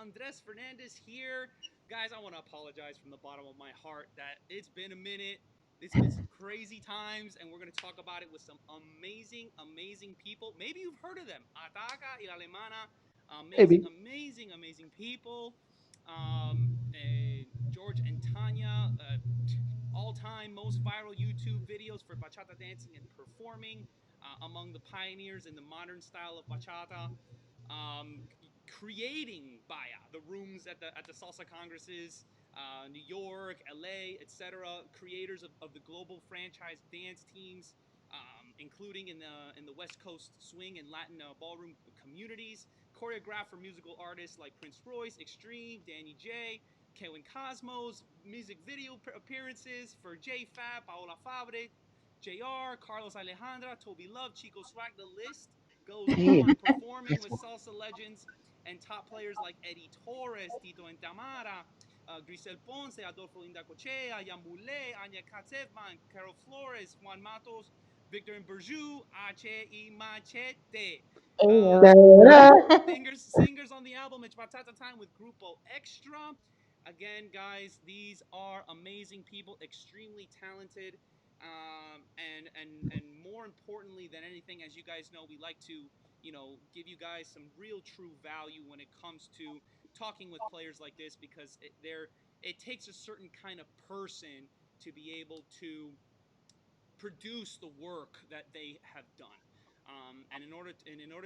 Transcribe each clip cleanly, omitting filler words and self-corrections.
Andres Fernandez here. Guys, I want to apologize from the bottom of my heart that it's been a minute. It's been some crazy times, and we're going to talk about it with some amazing people. Maybe you've heard of them. Ataca y Alemana. Maybe. Amazing people. George and Tanya, all-time most viral YouTube videos for bachata dancing and performing, among the pioneers in the modern style of bachata, um, creating Baya, the rooms at the salsa congresses, New York, LA, etc. Creators of the global franchise dance teams, including in the West Coast swing and Latin ballroom communities. Choreographed for musical artists like Prince Royce, Extreme, Danny J, Kevin Cosmos. Music video appearances for J Fab, Paola Fabre, JR, Carlos Alejandra, Toby Love, Chico Swag. The list goes on. Damn. Performing That's with salsa legends and top players like Eddie Torres, Tito Entamara, Grisel Ponce, Adolfo Indacochea, Yambule, Anya Katzevman, Carol Flores, Juan Matos, Victor Berjou, H. Y Machete. Uh, singers on the album. It's Batata Time with Grupo Extra. Again, guys, these are amazing people, extremely talented, and more importantly than anything, as you guys know, we like to give you guys some real true value when it comes to talking with players like this, because it takes a certain kind of person to be able to produce the work that they have done. And in order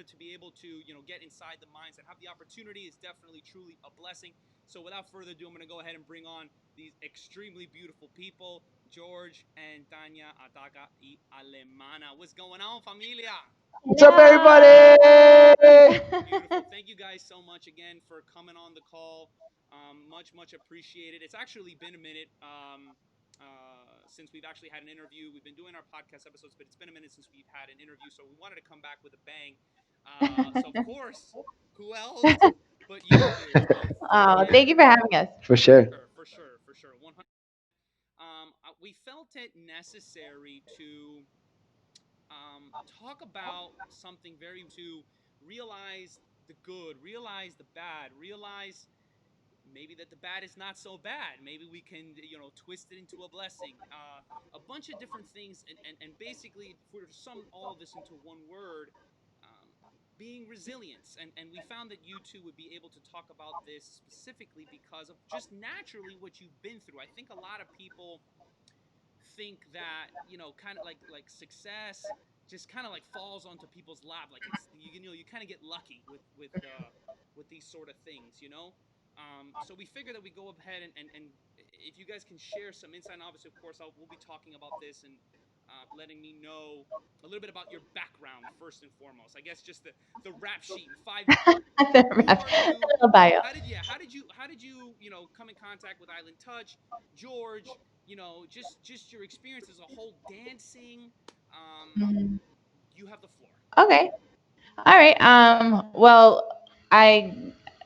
to be able to get inside the minds and have the opportunity is definitely truly a blessing. So without further ado, I'm going to go ahead and bring on these extremely beautiful people, George and Tanya, Ataca y Alemana. What's going on, familia? What's up, everybody? Beautiful. Thank you guys so much again for coming on the call. Much appreciated. It's actually been a minute since we've actually had an interview. We've been doing our podcast episodes, but it's been a minute since we've had an interview, so we wanted to come back with a bang. So of course, who else but you two? Oh, Again, thank you for having us. For sure. for sure, 100. We felt it necessary to talk about something very to realize the good, realize the bad, realize maybe that the bad is not so bad. Maybe we can, twist it into a blessing. A bunch of different things, and basically, if we were to sum all of this into one word, um, being resilience. And we found that you two would be able to talk about this specifically because of just naturally what you've been through. I think a lot of people think that kind of like success just kind of like falls onto people's lap, like it's you kind of get lucky with these sort of things. So we figure that we go ahead and if you guys can share some insight, and obviously of course we'll be talking about this and letting me know a little bit about your background first and foremost. I guess just the rap sheet in 5 minutes. Who are you? Little bio. How did you come in contact with Island Touch, George? Just your experience as a whole dancing. Mhm. You have the floor. Okay. All right. Well, I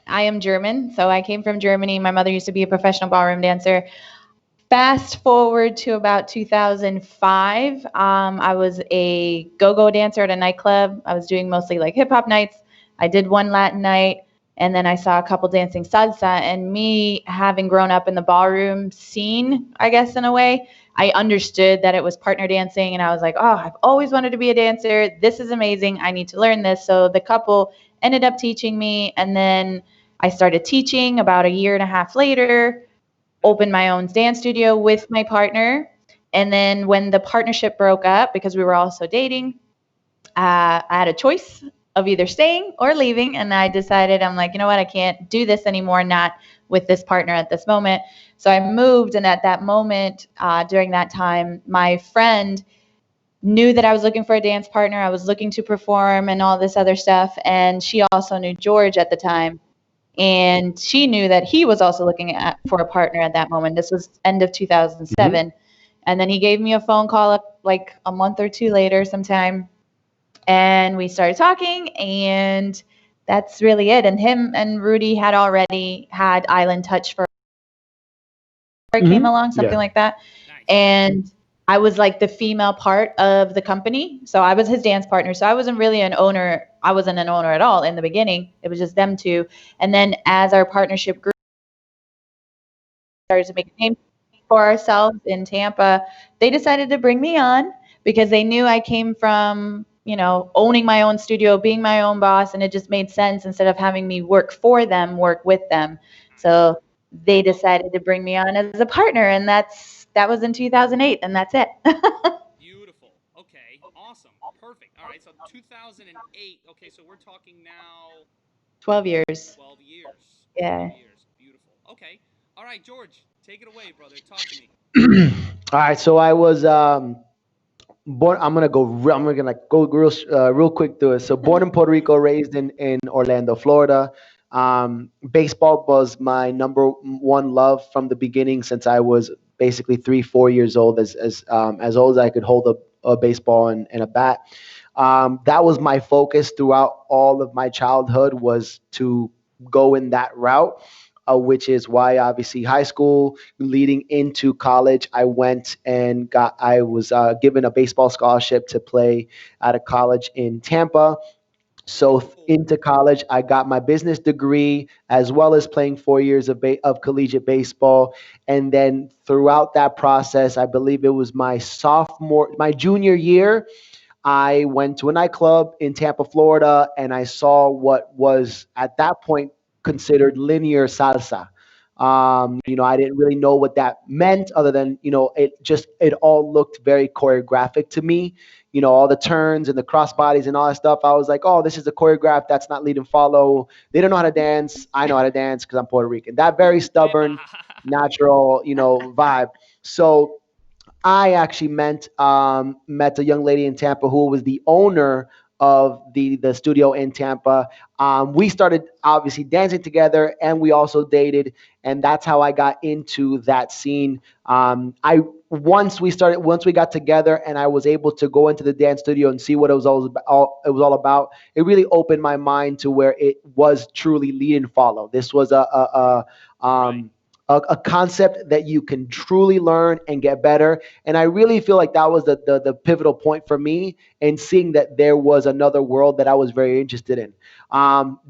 am German, so I came from Germany. My mother used to be a professional ballroom dancer. Fast forward to about 2005. I was a go-go dancer at a nightclub. I was doing mostly like hip hop nights. I did one Latin night, and then I saw a couple dancing salsa. And me having grown up in the ballroom scene, I guess in a way, I understood that it was partner dancing, and I was like, oh, I've always wanted to be a dancer. This is amazing. I need to learn this. So the couple ended up teaching me, and then I started teaching about a year and a half later, opened my own dance studio with my partner. And then when the partnership broke up, because we were also dating, I had a choice of either staying or leaving. And I decided, I'm like, you know what? I can't do this anymore, not with this partner at this moment. So I moved. And at that moment, during that time, my friend knew that I was looking for a dance partner. I was looking to perform and all this other stuff. And she also knew George at the time. And she knew that he was also looking for a partner at that moment. This was end of Hmm. 2007. And then he gave me a phone call up like a month or two later sometime. And we started talking, and that's really it. And him and Rudy had already had Island Touch for it came Hmm. along, something Yeah. like that. Nice. And I was like the female part of the company. So I was his dance partner. So I wasn't really an owner. I wasn't an owner at all in the beginning. It was just them two. And then as our partnership grew, started to make a name for ourselves in Tampa, they decided to bring me on because they knew I came from, owning my own studio, being my own boss, and it just made sense instead of having me work for them, work with them. So they decided to bring me on as a partner, and that was in 2008, and that's it. Beautiful. Okay. Awesome. Perfect. All right. So 2008. Okay. So we're talking now 12 years. 12 years. 12 Yeah. years. Beautiful. Okay. All right, George, take it away, brother. Talk to me. All right, so I was born. I'm gonna like go real quick through it. So born in Puerto Rico, Beautiful. raised in Orlando, Florida. Baseball was my number one love from the beginning since I was basically 3 4 years old, as old as I could hold a baseball and a bat. That was my focus throughout all of my childhood, was to go in that route, which is why obviously high school leading into college, I was given a baseball scholarship to play at a college in Tampa. So Oh, into college, I got my business degree as well as playing 4 years of collegiate baseball. And then throughout that process, I believe it was my junior year, I went to a nightclub in Tampa, Florida, and I saw what was at that point considered linear salsa. I didn't really know what that meant, other than it all looked very choreographic to me. All the turns and the cross bodies and all that stuff. I was like, oh, this is a choreograph. That's not lead and follow. They don't know how to dance. I know how to dance because I'm Puerto Rican. That very yeah. stubborn, natural, vibe. So I actually met a young lady in Tampa who was the owner of the studio in Tampa. We started obviously dancing together, and we also dated, and that's how I got into that scene. I once we got together, and I was able to go into the dance studio and see what it was all about. It really opened my mind to where it was truly lead and follow. This was Right. a concept that you can truly learn and get better. And I really feel like that was the pivotal point for me in seeing that there was another world that I was very interested in.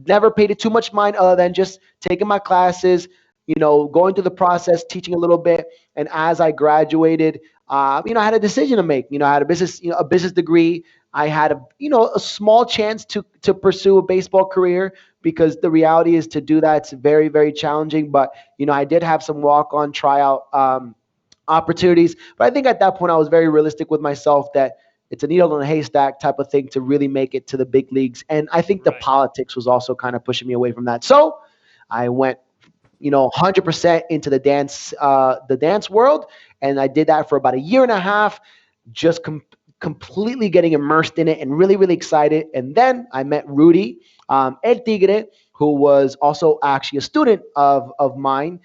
Never paid it too much mind other than just taking my classes, going through the process, teaching a little bit. And as I graduated, I had a decision to make. I had a business degree. I had a small chance to pursue a baseball career, because the reality is, to do that, it's very, very challenging. But I did have some walk-on tryout opportunities. But I think at that point I was very realistic with myself that it's a needle in a haystack type of thing to really make it to the big leagues. And I think the Right. politics was also kind of pushing me away from that. So I went 100% into the dance world, and I did that for about a year and a half, just completely getting immersed in it and really, really excited. And then I met Rudy, El Tigre, who was also actually a student of mine.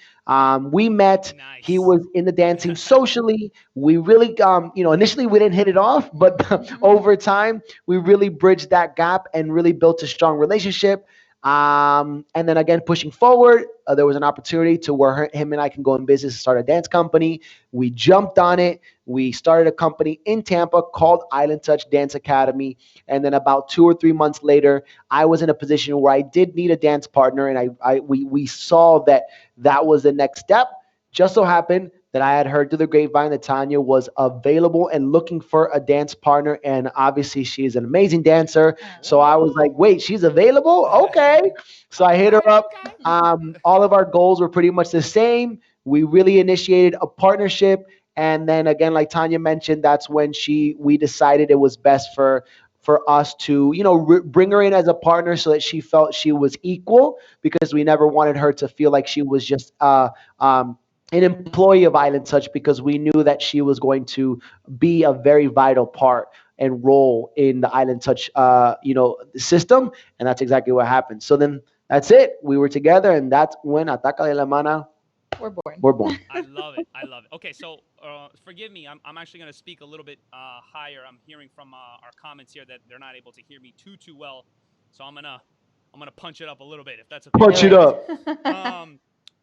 We met. He Nice. was in the dancing socially. We really, initially we didn't hit it off, but over time we really bridged that gap and really built a strong relationship. And then again, pushing forward, there was an opportunity to where him and I can go in business and start a dance company. We jumped on it. We started a company in Tampa called Island Touch Dance Academy. And then about 2 or 3 months later, I was in a position where I did need a dance partner, and we saw that was the next step. Just so happened that I had heard through the grapevine that Tanja was available and looking for a dance partner, and obviously she's an amazing dancer. So I was like, Whoa. wait, she's available? Okay. So I hit her Okay. up. Okay. All of our goals were pretty much the same. We really initiated a partnership, and then again, like Tanja mentioned, that's when we decided it was best for us to bring her in as a partner so that she felt she was equal, because we never wanted her to feel like she was just an employee of Island Touch, because we knew that she was going to be a very vital part and role in the Island Touch system, and that's exactly what happened. So then that's it. We were together, and that's when Ataca de Alemana We're born. were born. I love it. I love it. Okay, so forgive me. I'm actually going to speak a little bit higher. I'm hearing from our comments here that they're not able to hear me too well, so I'm gonna punch it up a little bit if that's okay with Punch you it Do guys. up. it.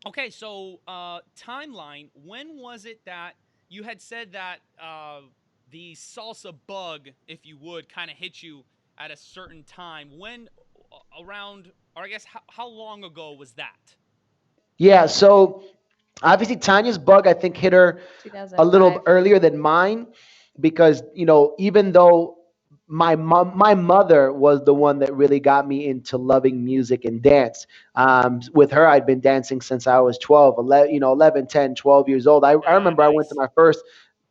Okay, so timeline. When was it that you had said that the salsa bug, if you would, kind of hit you at a certain time. When around, or I guess how long ago was that? Yeah, so obviously Tanya's bug I think hit her a little 2005. earlier than mine because even though my mother was the one that really got me into loving music and dance. With her I'd been dancing since I was 12, 11, 11, 10, 12 years old. I remember I went to Nice. my first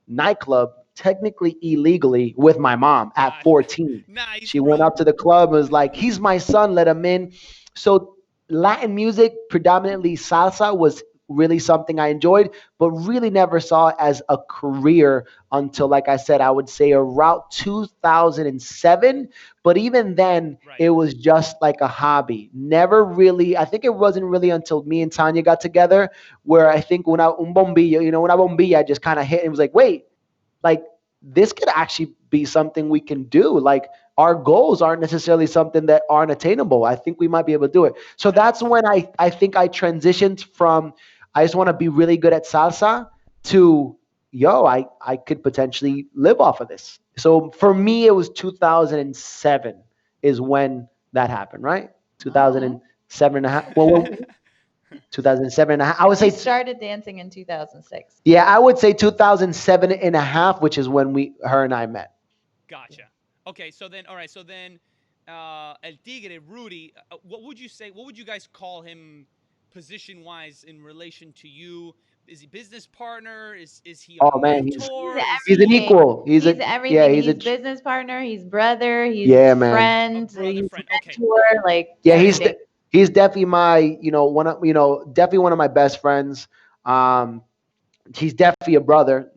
nightclub technically illegally with my mom at Gosh. 14. Nice, She went bro. up to the club and was like, he's my son, let him in. So Latin music, predominantly salsa, was really something I enjoyed, but really never saw it as a career until, like I said, I would say around 2007. But even then, Right. it was just like a hobby. Never really, I think it wasn't really until me and Tanya got together where I think when un bombillo, una bombilla just kind of hit and was like, wait, like this could actually be something we can do. Like our goals aren't necessarily something that aren't attainable. I think we might be able to do it. So that's Nice. when I think I transitioned from I just want to be really good at salsa to I could potentially live off of this. So for me it was 2007 is when that happened, right? Oh. 2007 and a half. Well, 2007 and a half. I would You say started dancing in 2006. yeah, I would say 2007 and a half, which is when her and I met. Gotcha. Okay, so then, all right, so then, El Tigre, Rudy, what would you say? What would you guys call him, position wise, in relation to you? Is he business partner? Is he a Oh man, He's mentor? Is he's an he? everything. equal. He's He's a yeah, everything. he's a He's business partner, he's brother, yeah, he's man. A friend, brother he's friend. Okay, mentor, like Yeah, everything. he's definitely my one of definitely one of my best friends. Um, he's definitely a brother.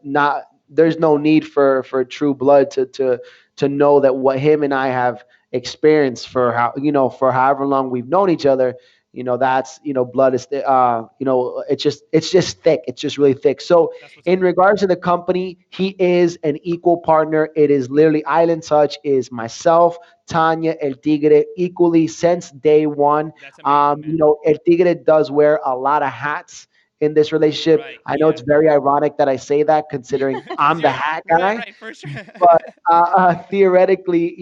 Not there's no need for true blood to know that what him and I have experienced for how for however long we've known each other. That's blood is it's just thick. It's just really thick. So that's what's in up. regards to the company, he is an equal partner. It is literally Island Touch is myself, Tanya, El Tigre, equally since day one. That's amazing, man. El Tigre does wear a lot of hats in this relationship. Right. I know Yeah. it's very ironic that I say that considering Because I'm the you're hat right. guy, Right. For sure. but theoretically,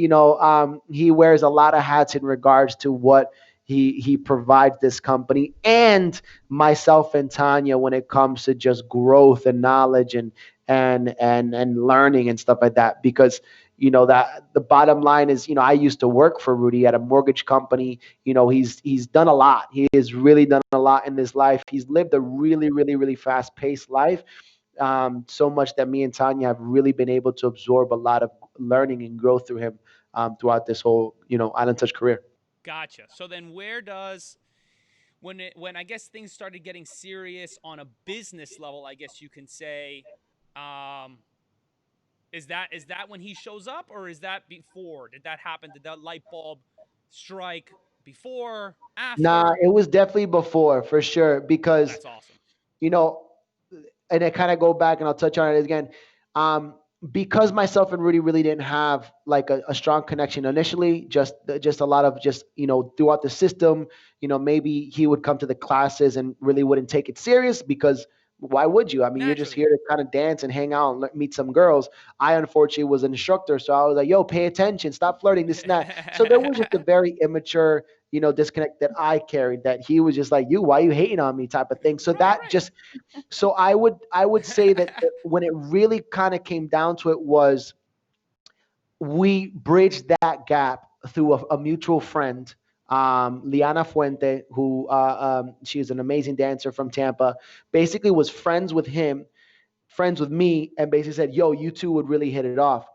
he wears a lot of hats in regards to what he provides this company and myself and Tanya when it comes to just growth and knowledge and learning and stuff like that. Because that the bottom line is, I used to work for Rudy at a mortgage company. He's done a lot. He has really done a lot in his life. He's lived a really, really, really fast paced life, so much that me and Tanya have really been able to absorb a lot of learning and growth through him throughout this whole, Island Touch career. Gotcha. So then, where does when I guess things started getting serious on a business level, I guess you can say, um, is that when he shows up, or is that before? Did that happen? Did that light bulb strike before, Nah, after? it was definitely before for sure because That's awesome. you know and I kind of go back and I'll touch on it again. Um, because myself and Rudy really didn't have like a strong connection initially, just a lot of just throughout the system, maybe he would come to the classes and really wouldn't take it serious because why would you? I mean, you're just Naturally. here to kind of dance and hang out and meet some girls. I unfortunately was an instructor, so I was like, "Yo, pay attention, stop flirting, this and that." So there was just a very immature, disconnect that I carried. That he was just like, "You, why are you hating on me?" type of thing. So Right, that just so I would say that right. when it really kind of came down to it was we bridged that gap through a mutual friend, Liana Fuente, who she is an amazing dancer from Tampa. Basically, was friends with him, friends with me, and basically said, "Yo, you two would really hit it off."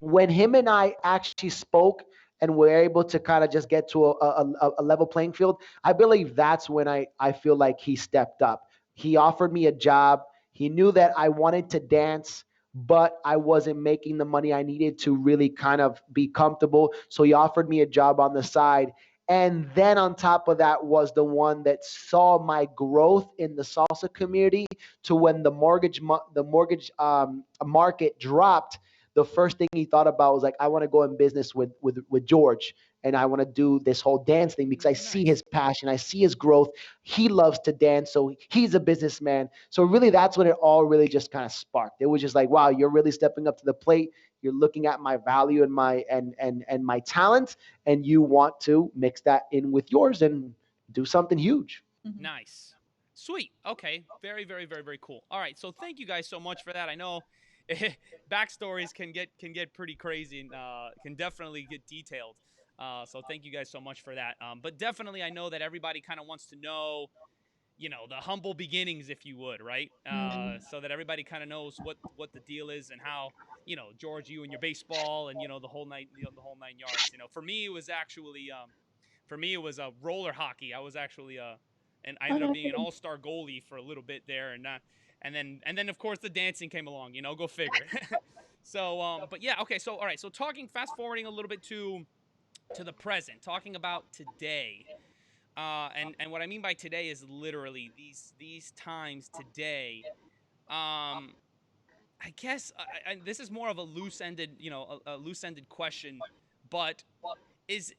When him and I actually spoke and were able to kind of just get to a level playing field, I believe that's when I feel like he stepped up. He offered me a job. He knew that I wanted to dance, but I wasn't making the money I needed to really kind of be comfortable. So he offered me a job on the side. And then on top of that was the one that saw my growth in the salsa community to when the mortgage market dropped. The first thing he thought about was like, I want to go in business with George. and I want to do this whole dance thing because I see Nice. his passion, I see his growth. He loves to dance, so he's a businessman. So really, that's what it all really just kind of sparked. It was just like, wow, you're really stepping up to the plate. You're looking at my value and my talent, and you want to mix that in with yours and do something huge. Nice. Sweet. Okay. Very, very, very, very cool. All right. So thank you guys so much for that. I know backstories can get pretty crazy and can definitely get detailed. So thank you guys so much for that. But definitely, I know that everybody kind of wants to know, the humble beginnings, if you would, right? Mhm. So that everybody kind of knows what the deal is and how, George, you and your baseball and the whole nine yards. For me, it was actually roller hockey. I was actually and I ended up being an all-star goalie for a little bit there, and then of course the dancing came along. Go figure. So but yeah, okay. So all right. So fast forwarding a little bit to the present, talking about today. And what I mean by today is literally these times today. Um, I guess this is more of a loose-ended, a loose-ended question, but is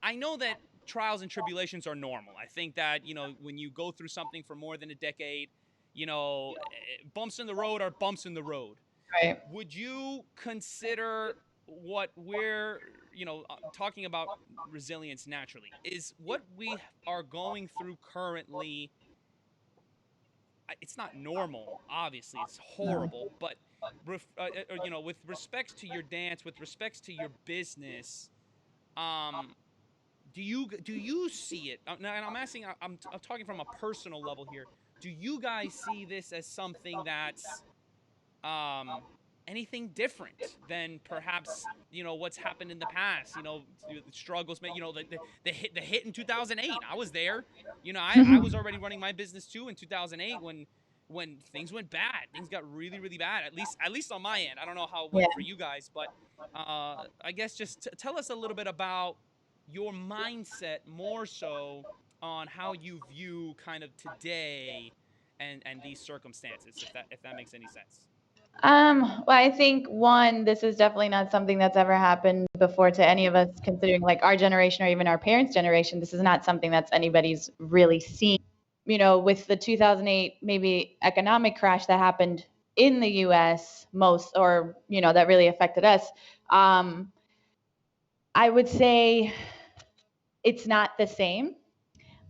I know that trials and tribulations are normal. I think that, when you go through something for more than a decade, bumps in the road are bumps in the road. Right. Would you consider what we're, talking about resilience naturally, is what we are going through currently? It's not normal, obviously. It's No. horrible, but with respects to your dance, with respects to your business, um, do you see it? And I'm asking. I'm talking from a personal level here. Do you guys see this as something that's um, anything different than perhaps what's happened in the past? The struggles. The hit in 2008. I was there. I was already running my business too in 2008 when things went bad. Things got really really bad. At least on my end. I don't know how it Yeah. went for you guys, but I guess just tell us a little bit about your mindset more so on how you view kind of today and these circumstances, if that makes any sense. Well, I think one, this is definitely not something that's ever happened before to any of us, considering like our generation or even our parents' generation. This is not something that's anybody's really seen. With the 2008 maybe economic crash that happened in the US most, or, that really affected us, um, I would say it's not the same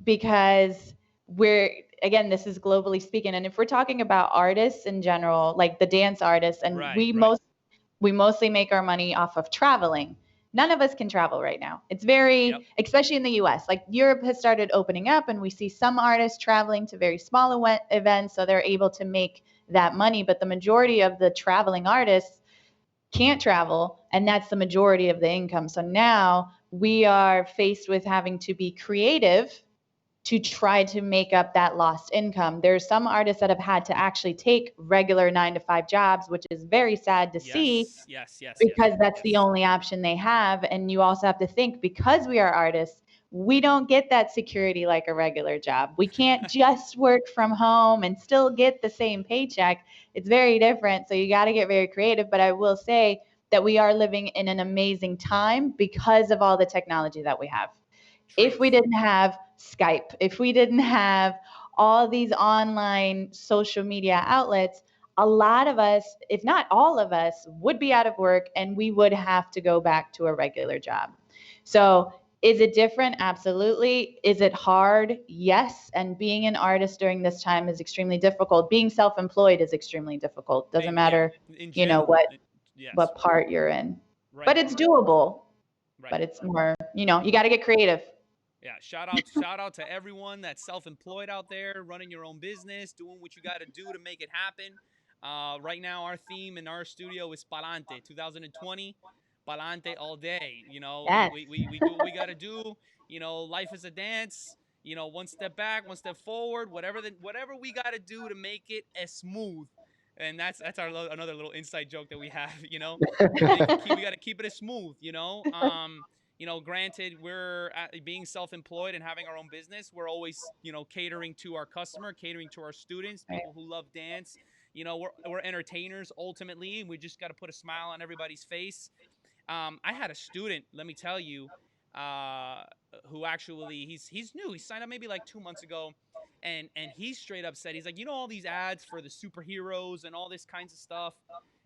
because we're, again, this is globally speaking, and if we're talking about artists in general, like the dance artists, and Right, right. we mostly make our money off of traveling. None of us can travel right now. It's Yep. very, especially in the US, like Europe has started opening up and we see some artists traveling to very small events, so they're able to make that money, but the majority of the traveling artists can't travel, and that's the majority of the income. So now we are faced with having to be creative to try to make up that lost income. There's some artists that have had to actually take regular 9 to 5 jobs, which is very sad to see Yes, yes, yes, yes, because that's the yes. only option they have. And you also have to think, because we are artists, we don't get that security like a regular job. We can't just work from home and still get the same paycheck. It's very different. So you got to get very creative. But I will say that we are living in an amazing time because of all the technology that we have. If we Truth. didn't have Skype, if we didn't have all these online social media outlets, a lot of us, if not all of us, would be out of work and we would have to go back to a regular job. So, is it different? Absolutely. Is it hard? Yes. And being an artist during this time is extremely difficult. Being self-employed is extremely difficult. Doesn't Yeah, matter, in you know, general. what Yes. what part you're in. But Right, it's right, doable. right. But it's more, you got to get creative. Yeah, shout out to everyone that's self-employed out there, running your own business, doing what you got to do to make it happen. Right now, our theme in our studio is Palante 2020. Palante all day. Yes. We do what we got to do. Life is a dance. One step back, one step forward. Whatever we got to do to make it as smooth. And that's another little inside joke that we have. We got to keep it as smooth. Granted, we're being self-employed and having our own business. We're always, catering to our customer, catering to our students, Right. people who love dance. We're entertainers ultimately, and we just got to put a smile on everybody's face. I had a student, let me tell you, uh, who actually he's new. He signed up maybe like 2 months ago, and he straight up said he's like, all these ads for the superheroes and all this kinds of stuff,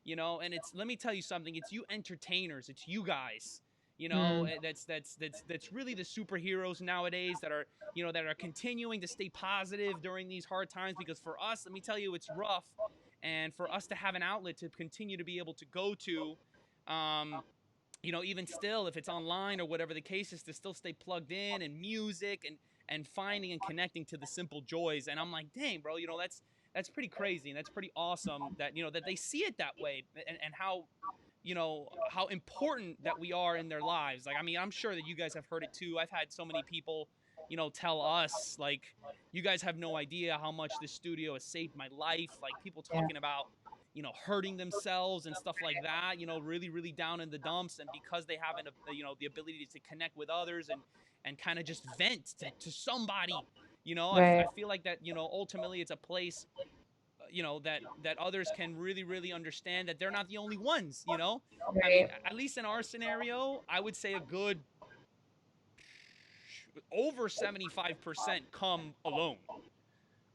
and it's, let me tell you something. It's you entertainers. It's you guys. Mm, That's really the superheroes nowadays that are that are continuing to stay positive during these hard times, because for us, let me tell you, it's rough, and for us to have an outlet to continue to be able to go to, um, even still, if it's online or whatever the case is, to still stay plugged in, and music, and finding and connecting to the simple joys. And I'm like, dang, bro, that's pretty crazy, and that's pretty awesome that that they see it that way, and how important that we are in their lives. Like, I mean, I'm sure that you guys have heard it too. I've had so many people, tell us, like, you guys have no idea how much this studio has saved my life. Like, people yeah. talking about, hurting themselves and stuff like that, really, really down in the dumps. And because they have the ability to connect with others, and kind of just vent to somebody, I Right. feel like that, ultimately it's a place, that others can really, really understand that they're not the only ones. I mean, Right. at least in our scenario, I would say a good over 75% come alone,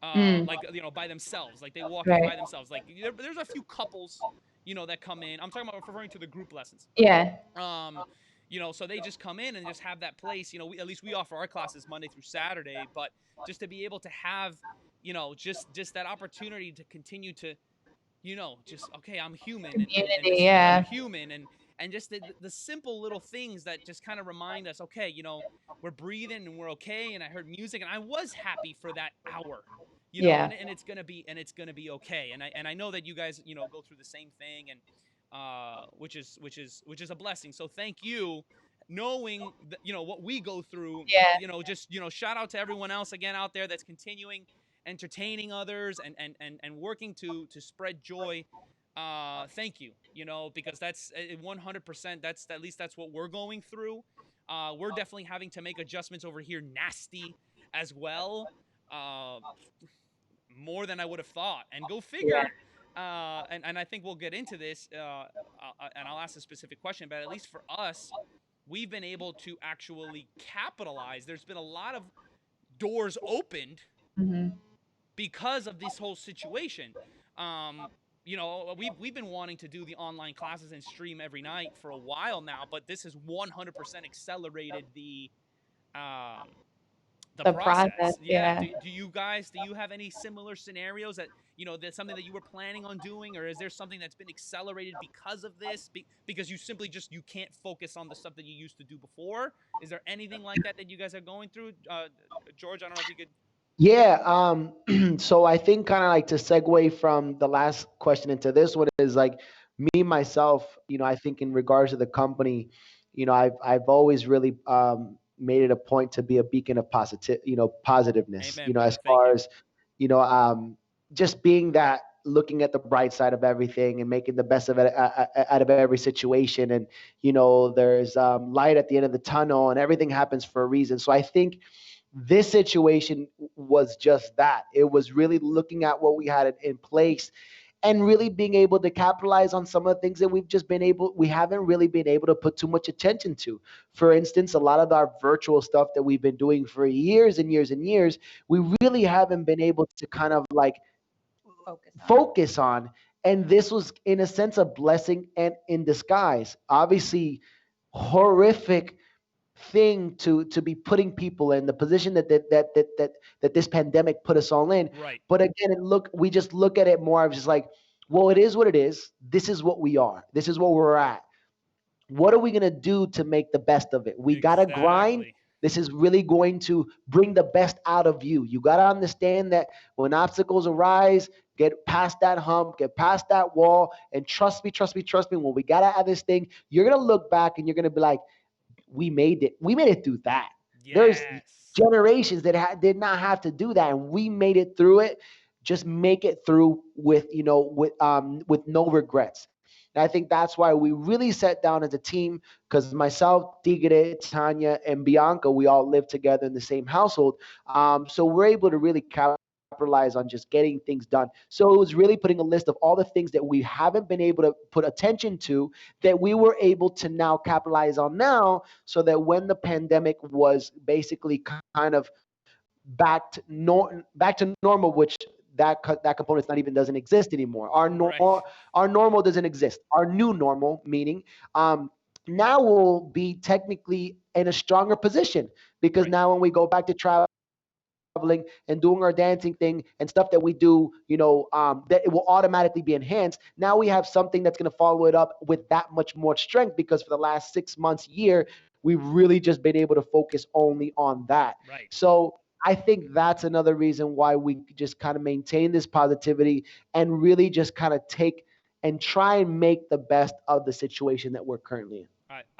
Mm, like, by themselves, like they walk in right. by themselves. Like, there's a few couples, that come in. I'm talking about, referring to the group lessons. Yeah. um so they just come in and just have that place. At least we offer our classes Monday through Saturday, but just to be able to have, just that opportunity to continue to, just, okay, I'm human, and Community. this, I'm Yeah. human, and just the simple little things that just kind of remind us, okay, we're breathing and we're okay. And I heard music and I was happy for that hour, Yeah. and it's gonna be okay. And I know that you guys, go through the same thing, and which is a blessing. So thank you, knowing that, what we go through. Yeah. Just, shout out to everyone else again out there that's continuing entertaining others, and working to spread joy. Thank you, because that's 100%. That's, at least that's what we're going through. We're definitely having to make adjustments over here, nasty as well. Uh, More than I would have thought. And go Yeah. figure. And I think we'll get into this, and I'll ask a specific question, but at least for us, we've been able to actually capitalize. There's been a lot of doors opened Hmm. because of this whole situation. Um, we've been wanting to do the online classes and stream every night for a while now, but this has 100% accelerated um, the The process. process. Yeah. Yeah. Do you have any similar scenarios that, that's something that you were planning on doing, or is there something that's been accelerated because of this? Because you simply just, you can't focus on the stuff that you used to do before. Is there anything like that that you guys are going through? George, I don't know if you could. Yeah. So I think, kind of like, to segue from the last question into this one, is like, me myself. I think, in regards to the company, I've always really made it a point to be a beacon of positiveness. Amen, As brother. Thank far you. as you know, just being that, looking at the bright side of everything and making the best of it, out of every situation. And there's light at the end of the tunnel, and everything happens for a reason. So I think this situation was just that. It was really looking at what we had in place, and really being able to capitalize on some of the things that we haven't really been able to put too much attention to. For instance, a lot of our virtual stuff that we've been doing for years and years and years, we really haven't been able to kind of like Focus on. focus on. And this was, in a sense, a blessing and in disguise. Obviously, horrific thing to be putting people in the position that this pandemic put us all in. Right. But again, we just look at it more of just like, well, it is what it is. This is what we are. This is what we're at. What are we going to do to make the best of it? We got to grind. Exactly. This is really going to bring the best out of you. You got to understand that when obstacles arise, get past that hump, get past that wall, and trust me, trust me, trust me. When we got out of this thing, you're going to look back and you're going to be like, we made it. We made it through that. There's Yes. generations that did not have to do that, and we made it through it. Just make it through with no regrets. And I think that's why we really sat down as a team, because myself, Tigre, Tanya, and Bianca, we all live together in the same household. So we're able to really capitalize capitalize on just getting things done. So it was really putting a list of all the things that we haven't been able to put attention to that we were able to now capitalize on now, so that when the pandemic was basically kind of back to normal, which that component's not even doesn't exist anymore. Right. Our normal doesn't exist. Our new normal, meaning now we'll be technically in a stronger position, because Right. now when we go back to traveling and doing our dancing thing and stuff that we do, that it will automatically be enhanced. Now we have something that's going to follow it up with that much more strength, because for the last 6 months, year, we've really just been able to focus only on that. Right. So I think that's another reason why we just kind of maintain this positivity and really just kind of take and try and make the best of the situation that we're currently in.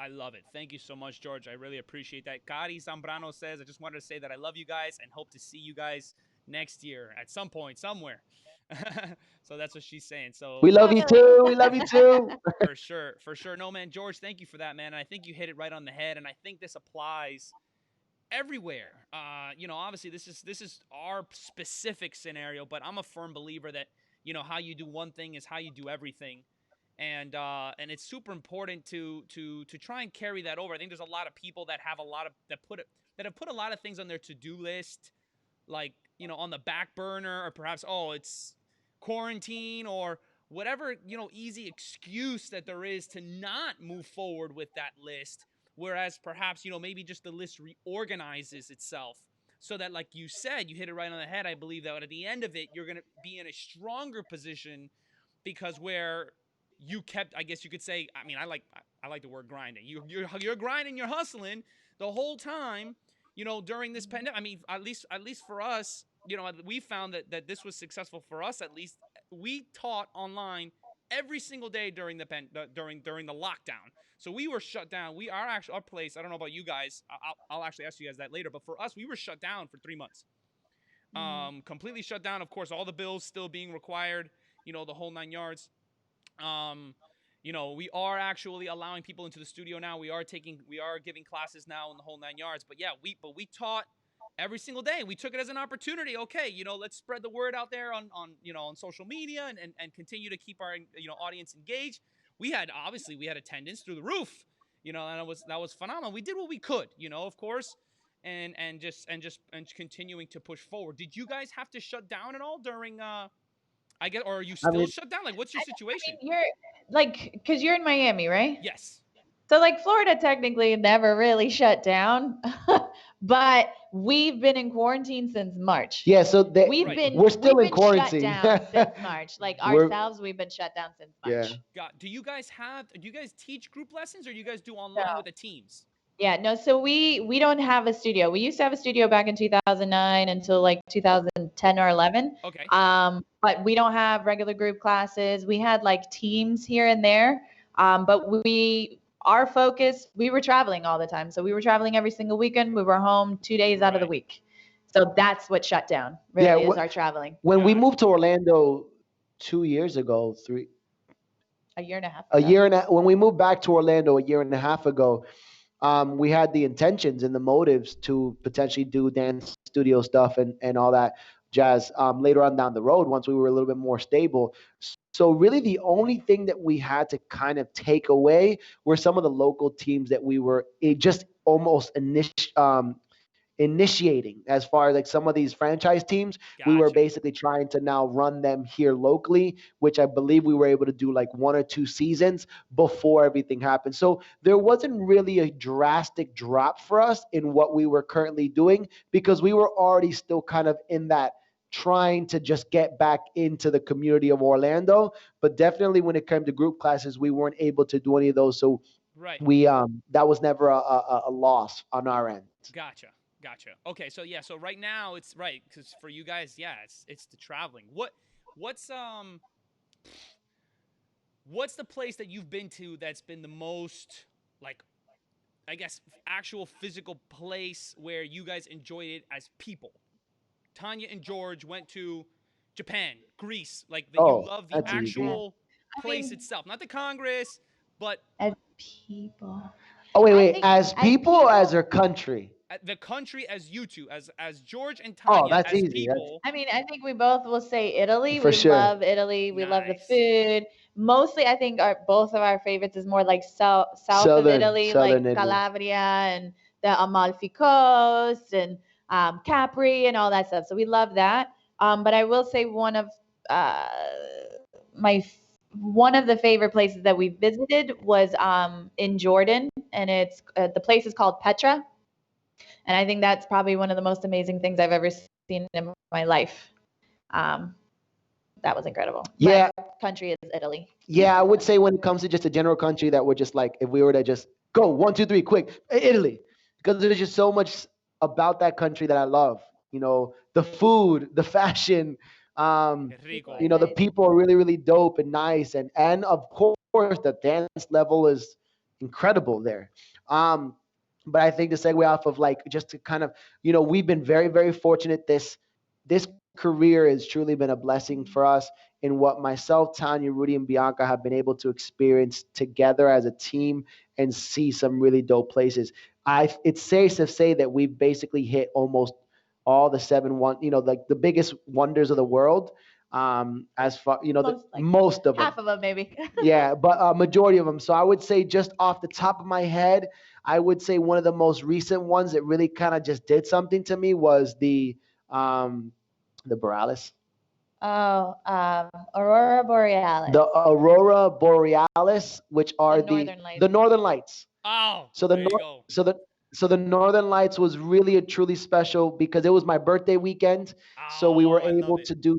I love it. Thank you so much, George. I really appreciate that. Cari Zambrano says, I just wanted to say that I love you guys and hope to see you guys next year at some point, somewhere. So that's what she's saying. We So love you too. We love you too. for sure, for sure. No, man, George, thank you for that, man. And I think you hit it right on the head. And I think this applies everywhere. Obviously this is our specific scenario, but I'm a firm believer that how you do one thing is how you do everything, and it's super important to try and carry that over. I think there's a lot of people that have a lot of that have put a lot of things on their to-do list, like on the back burner, or perhaps it's quarantine or whatever easy excuse that there is to not move forward with that list. Whereas perhaps maybe just the list reorganizes itself, so that, like you said, you hit it right on the head. I believe that at the end of it, you're going to be in a stronger position, because where you kept, I guess you could say, I mean, I like the word grinding. You're grinding, you're hustling the whole time, during this pandemic. I mean, at least for us, we found that this was successful for us. At least we taught online every single day during during the lockdown. So we were shut down. Our place. I don't know about you guys. I'll actually ask you guys that later. But for us, we were shut down for 3 months. Completely shut down. Of course, all the bills still being required. The whole 9 yards. Um, we are actually allowing people into the studio now. We are giving classes now in the whole 9 yards. But yeah, we taught every single day. We took it as an opportunity. Okay, let's spread the word out there on social media, and continue to keep our audience engaged. We had attendance through the roof. And that was phenomenal. We did what we could, of course, and continuing to push forward. Did you guys have to shut down at all during I guess, or are you I still mean, shut down? Like, what's your situation? You're like, because you're in Miami, right? Yes. So, like, Florida technically never really shut down, but we've been in quarantine since March. yeah, so Right. we're still in We've been shut quarantine. down since March. Like We're ourselves, we've been shut down since yeah. March. Do you guys teach group lessons, or do you guys do online with the teams? Yeah, no, so we don't have a studio. We used to have a studio back in 2009 until like 2010 or 11. Okay. But we don't have regular group classes. We had like teams here and there. But our focus, we were traveling all the time. So we were traveling every single weekend. We were home 2 days out of the Right. week. So that's what shut down, Yeah, really, is our traveling. when we Gotcha. moved to Orlando 2 years ago, A year and a half a ago. year and a, when we moved back to Orlando a year and a half ago, we had the intentions and the motives to potentially do dance studio stuff and all that jazz later on down the road, once we were a little bit more stable. So really the only thing that we had to kind of take away were some of the local teams that we were just almost initiating, as far as like some of these franchise teams. We were Gotcha. basically trying to now run them here locally, which I believe we were able to do like 1 or 2 seasons before everything happened. So there wasn't really a drastic drop for us in what we were currently doing, because we were already still kind of in that trying to just get back into the community of Orlando. But definitely when it came to group classes, we weren't able to do any of those. So Right. we that was never a loss on our end. Gotcha. Gotcha. Okay, so yeah, so right now it's right, because for you guys, yeah, it's the traveling. What's what's the place that you've been to that's been the most, like, I guess, actual physical place where you guys enjoyed it as people? Tanya and George went to Japan, Greece, like that. You Oh, love the that's easy. actual I place mean, itself, not the Congress, but as people. Oh wait, I wait. think As as people or as people, their country? the country as you two, as George and Oh, Tanya, that's as easy. That's people. I mean, I think we both will say Italy. for We sure. love Italy. We love the Nice. food. Mostly, I think both of our favorites is more like south of Italy, Southern like Italy. Calabria and the Amalfi Coast and Capri and all that stuff. So we love that. But I will say uh, my one of the favorite places that we visited was in Jordan, and it's the place is called Petra, and I think that's probably one of the most amazing things I've ever seen in my life. Um, that was incredible. Yeah, But country is Italy. yeah. I would say when it comes to just a general country that would just like if we were to just go one, two, three, quick, Italy, because there's just so much about that country that I love. The food, the fashion. Um, Es People rico. are the nice. people are really, really dope and nice, and of course the dance level is incredible there. Um, but I think to segue off of like just to kind of we've been very, very fortunate. This career has truly been a blessing for us in what myself, Tanya, Rudy, and Bianca have been able to experience together as a team and see some really dope places. It's safe to say that we've basically hit almost all the like the biggest wonders of the world. As far Most like most of them, half of them maybe. yeah, but majority of them. So I would say just off the top of my head, I would say one of the most recent ones that really kind of just did something to me was um, the Borealis. Oh, Aurora Borealis, The Aurora Borealis, which the are Northern the Lights. Northern Lights. Oh, So the there you nor- go. so the Northern Lights was really a truly special because it was my birthday weekend. So we Oh, were I love able it. to do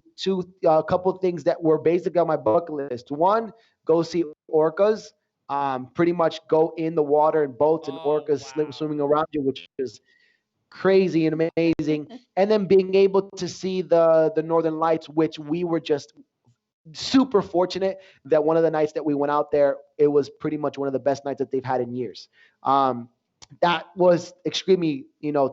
a couple of things that were basically on my bucket list. One, go see orcas. Pretty much go in the water in boats and Oh, orcas wow. swimming around you, which is crazy and amazing. And then being able to see the Northern Lights, which we were just super fortunate that one of the nights that we went out there, it was pretty much one of the best nights that they've had in years. Um, that was extremely,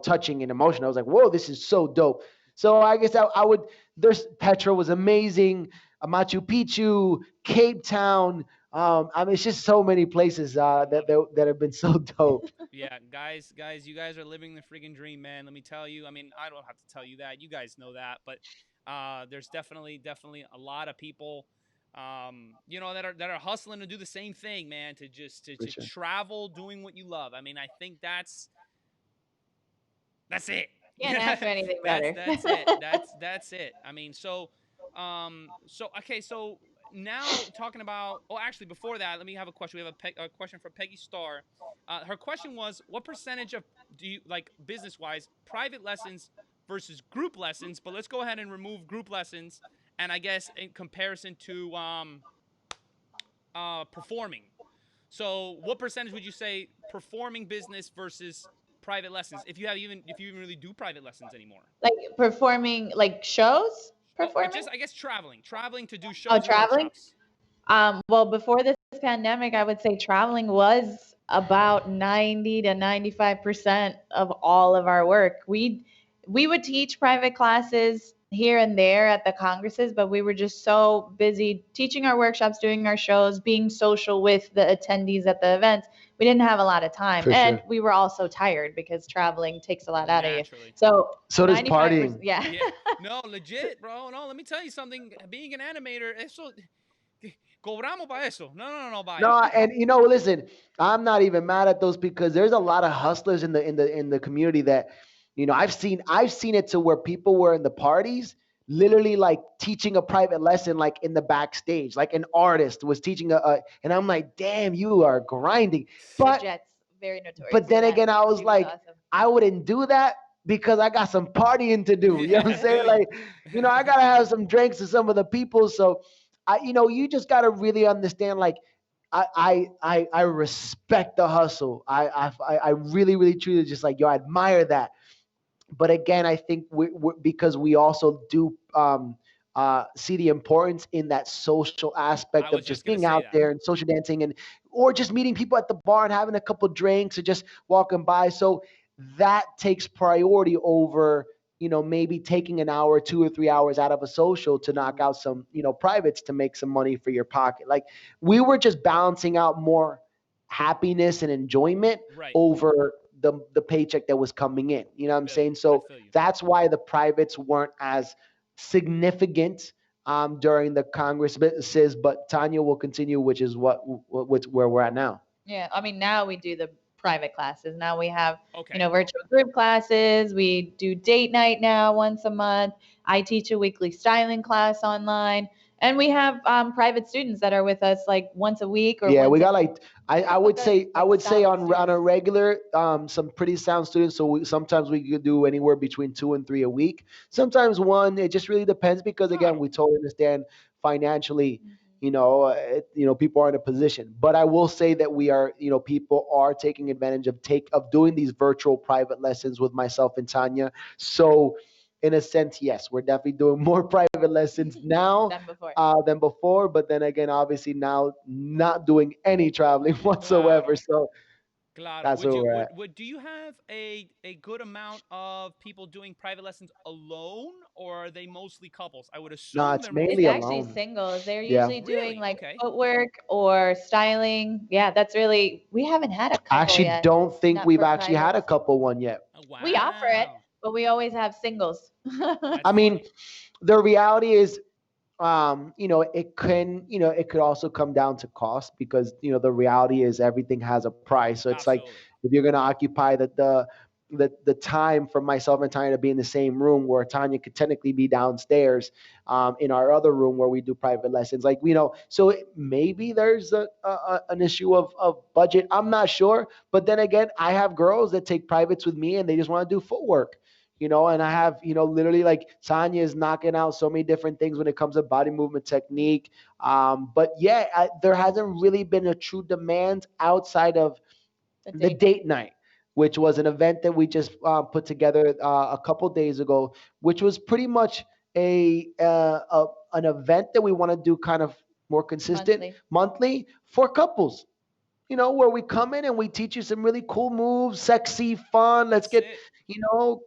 touching and emotional. I was like, whoa, this is so dope. So I guess I would. There's Petra was amazing. Machu Picchu, Cape Town. I mean, it's just so many places Love it. that have been so dope. Yeah, guys, you guys are living the freaking dream, man. Let me tell you. I mean, I don't have to tell you that. You guys know that. But there's definitely a lot of people, that are hustling to do the same thing, man. To just For to sure. travel, doing what you love. I mean, I think that's it. Can't ask for anything that's better. that's it. That's it. I mean, so okay, so now talking about. Oh, actually, before that, let me have a question. We have a question for Peggy Starr. Her question was, what percentage of do you like business wise private lessons versus group lessons? But let's go ahead and remove group lessons, and I guess in comparison to performing. So, what percentage would you say performing business versus private lessons? If you even really do private lessons anymore. Like performing, like shows, Oh, performing. just I guess traveling to do Oh, shows and traveling. workshops. Well, before this pandemic, I would say traveling was about 90 to 95% of all of our work. We would teach private classes here and there at the congresses, but we were just so busy teaching our workshops, doing our shows, being social with the attendees at the events. We didn't have a lot of time. For And sure. we were also tired because traveling takes a lot out of you. Naturally. So So does 95%, partying. yeah. Yeah. No, legit, bro. No, let me tell you something. Being an animator, eso cobramos para eso. No, no, no, no, No, vaya. and listen, I'm not even mad at those because there's a lot of hustlers in the community that, I've seen it to where people were in the parties, literally like teaching a private lesson, like in the backstage, like an artist was teaching and I'm like, damn, you are grinding. The But Jets, very notorious but for then that. again, I was She was like, awesome. I wouldn't do that because I got some partying to do. You know what I'm I saying? feel you. Like, I gotta have some drinks to some of the people. So, you just gotta really understand. Like, I respect the hustle. I really, really, truly just like, yo, I admire that. But again, I think because we also do see the importance in that social I aspect of was just just gonna being say out that. there and social dancing or just meeting people at the bar and having a couple drinks or just walking by. So that takes priority over maybe taking an hour, 2 or 3 hours out of a social to knock out some privates to make some money for your pocket. Like we were just balancing out more happiness and enjoyment Right. over the paycheck that was coming in. You know I what I'm feel you. saying? I So feel you. that's why the privates weren't as significant during the congresses. But Tanya will continue, which is where we're at now. Yeah, I mean, now we do the private classes. Now we have, Okay. virtual group classes. We do date night now once a month. I teach a weekly styling class online. And we have private students that are with us like once a week or Yeah, we once got like I would book us say like solid on a students. regular some pretty sound students. So sometimes we could do anywhere between two and three a week. Sometimes one. It just really depends because again, Oh, we totally understand financially. Mhm. People are in a position. But I will say that we are, people are taking advantage of doing these virtual private lessons with myself and Tanya. So in a sense, yes, we're definitely doing more private lessons now Than before. than before. But then again, obviously now not doing any traveling whatsoever. claro. So Claro. that's Would where you we're at. would do you have a good amount of people doing private lessons alone, or are they mostly couples? I would No, assume it's they're It's mainly mostly actually alone. singles. They're Yeah. usually doing really like okay. footwork or styling. Yeah, that's really, we haven't had a I couple actually yet. don't think Not we've for actually had a privates. couple one yet. Oh, We offer it, wow, but we always have singles. I that's mean, funny. the reality is it could also come down to cost because the reality is everything has a price. So it's like Absolutely. if you're going to occupy the time for myself and Tanya to be in the same room where Tanya could technically be downstairs in our other room where we do private lessons, like so maybe there's an issue of budget. I'm not sure, but then again, I have girls that take privates with me and they just want to do footwork. And I have, literally like Tanya is knocking out so many different things when it comes to body movement technique. But yeah, there hasn't really been a true demand outside of The the date night. date night, which was an event that we just put together a couple days ago, which was pretty much an event that we want to do kind of more consistent Monthly. monthly for couples, where we come in and we teach you some really cool moves, sexy, fun. Let's That's get, it.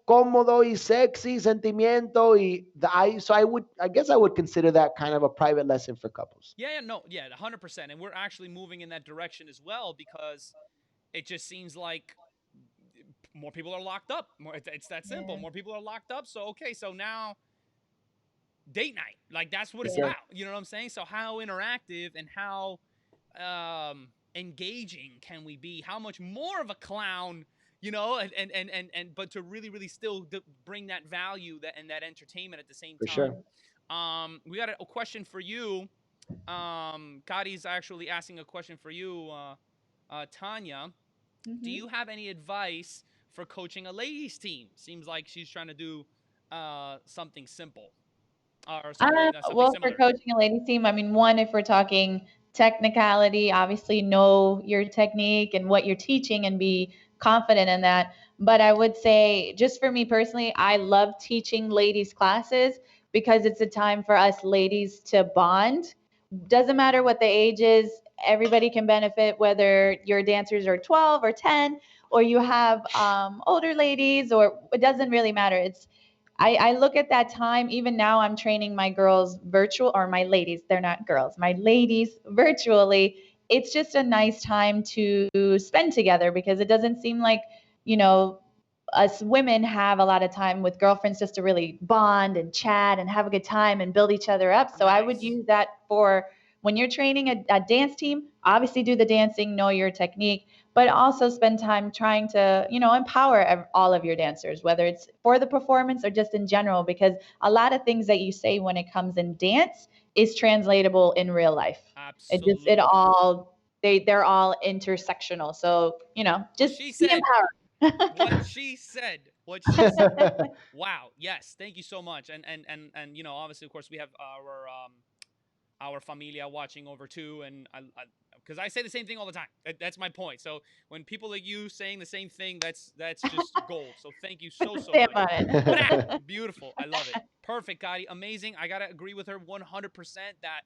cómodo y sexy, sentimiento. I guess I would consider that kind of a private lesson for couples. Yeah, yeah, no, yeah, 100%. And we're actually moving in that direction as well because it just seems like more people are locked up. It's that simple. Yeah. More people are locked up. So okay, so now date night, like that's what For it's Yeah. sure. about. You know what I'm saying? So how interactive and how engaging can we be? How much more of a clown? But to really, really still bring that value and that entertainment at the same For time. sure. We got a question for you. Kadi's actually asking a question for you, Tanya. Do Hmm. you have any advice for coaching a ladies team? Seems like she's trying to do something simple or something Well, for similar. coaching a ladies team, I mean, one, if we're talking technicality, obviously know your technique and what you're teaching and be confident in that. But I would say, just for me personally, I love teaching ladies classes because it's a time for us ladies to bond. Doesn't matter what the age is, everybody can benefit, whether your dancers are 12 or 10, or you have older ladies, or it doesn't really matter. I look at that time, even now I'm training my girls virtual, or my ladies, they're not girls, my ladies virtually. It's just a nice time to spend together because it doesn't seem like, you know, us women have a lot of time with girlfriends just to really bond and chat and have a good time and build each other up. So I would Nice. use that for when you're training a dance team, obviously do the dancing, know your technique, but also spend time trying to, empower all of your dancers, whether it's for the performance or just in general, because a lot of things that you say when it comes in dance is translatable in real life. It Absolutely. all, they're all intersectional. So, What just she be said. What empowered. she said. What she said. Wow. Yes. Thank you so much. And obviously, of course, we have our familia watching over too, and because I say the same thing all the time. That's my point. So when people like you saying the same thing, that's just gold. So thank you Put so the so stamp much. on it. Beautiful. I love it. Perfect, Gotti. Amazing. I gotta agree with her 100% that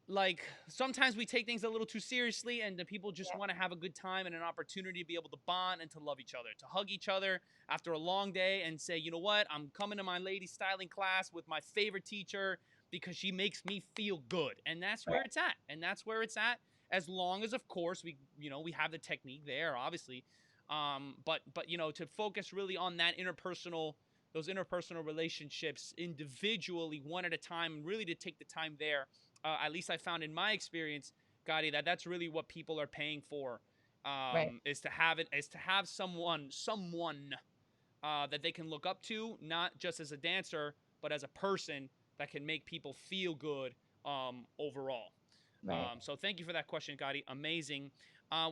like sometimes we take things a little too seriously and the people just want to have a good time and an opportunity to be able to bond and to love each other, to hug each other after a long day and say, you know what, I'm coming to my lady styling class with my favorite teacher because she makes me feel good. And that's where it's at. And that's where it's at, as long as of course we have the technique there, obviously. But to focus really on that interpersonal, those interpersonal relationships individually, one at a time, really to take the time there. At least I found in my experience, Gotti, that's really what people are paying for. Right. Is to have someone that they can look up to, not just as a dancer, but as a person that can make people feel good overall. Right. So thank you for that question, Gotti. Amazing.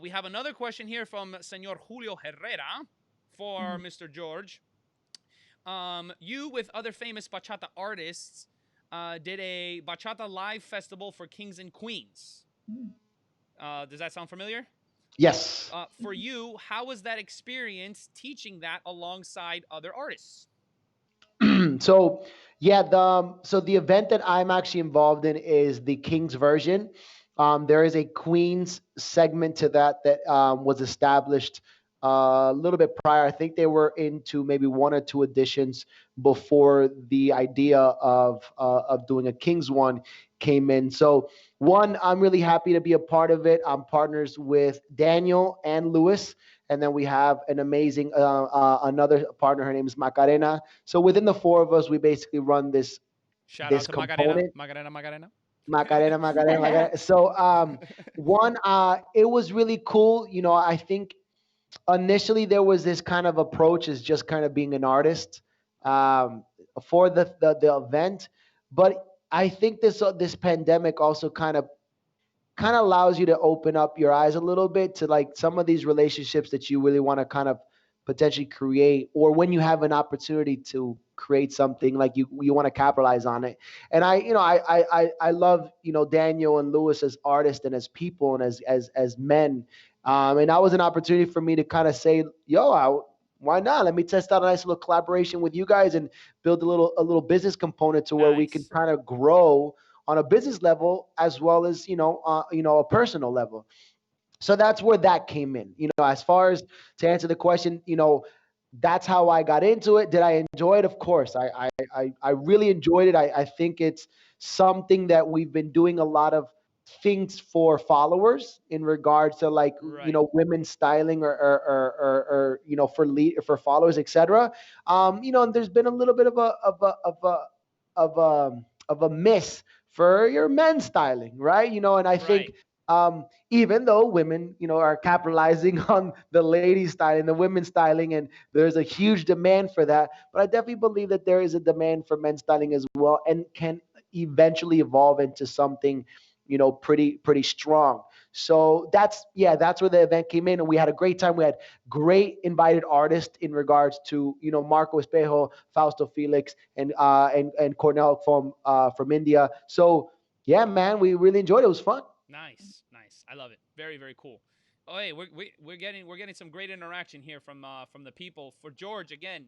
We have another question here from Senor Julio Herrera for Mhm. Mr. George. You, with other famous bachata artists, did a bachata live festival for kings and queens. Mm. Does that sound familiar? Yes. For you, how was that experience teaching that alongside other artists? So yeah, the event that I'm actually involved in is the King's version. There is a Queen's segment to that was established a little bit prior. I think they were into maybe one or two editions before the idea of doing a King's one came in. So one, I'm really happy to be a part of it. I'm partners with Daniel and Lewis, and then we have an amazing another partner. Her name is Macarena. So within the four of us, we basically run Shout out this to Magarena, component. Magarena, Magarena. Macarena, Macarena, Macarena. So one, it was really cool. I think initially there was this kind of approach as just kind of being an artist um, for the event, but I think this pandemic also kind of allows you to open up your eyes a little bit to like some of these relationships that you really want to kind of potentially create, or when you have an opportunity to create something like you want to capitalize on it. And I love Daniel and Lewis as artists and as people and as men. And that was an opportunity for me to kind of say, why not? Let me test out a nice little collaboration with you guys and build a little business component to where we can Nice. kind of grow on a business level as well as a personal level. So that's where that came in. As far as to answer the question, that's how I got into it. Did I enjoy it? Of course, I really enjoyed it. I think it's something that we've been doing a lot of things for followers in regards to like Right. women styling or for followers, etc. And there's been a little bit of a miss for your men styling, right? And I Right. think even though women, are capitalizing on the ladies styling, the women styling, and there's a huge demand for that. But I definitely believe that there is a demand for men styling as well, and can eventually evolve into something, pretty strong. So that's where the event came in, and we had a great time. We had great invited artists in regards to Marco Espejo, Fausto Felix, and Cornell from India. So yeah, man, we really enjoyed it. It was fun. Nice. Nice. I love it. Very, very cool. Oh, hey, we're getting some great interaction here from the people. For George again,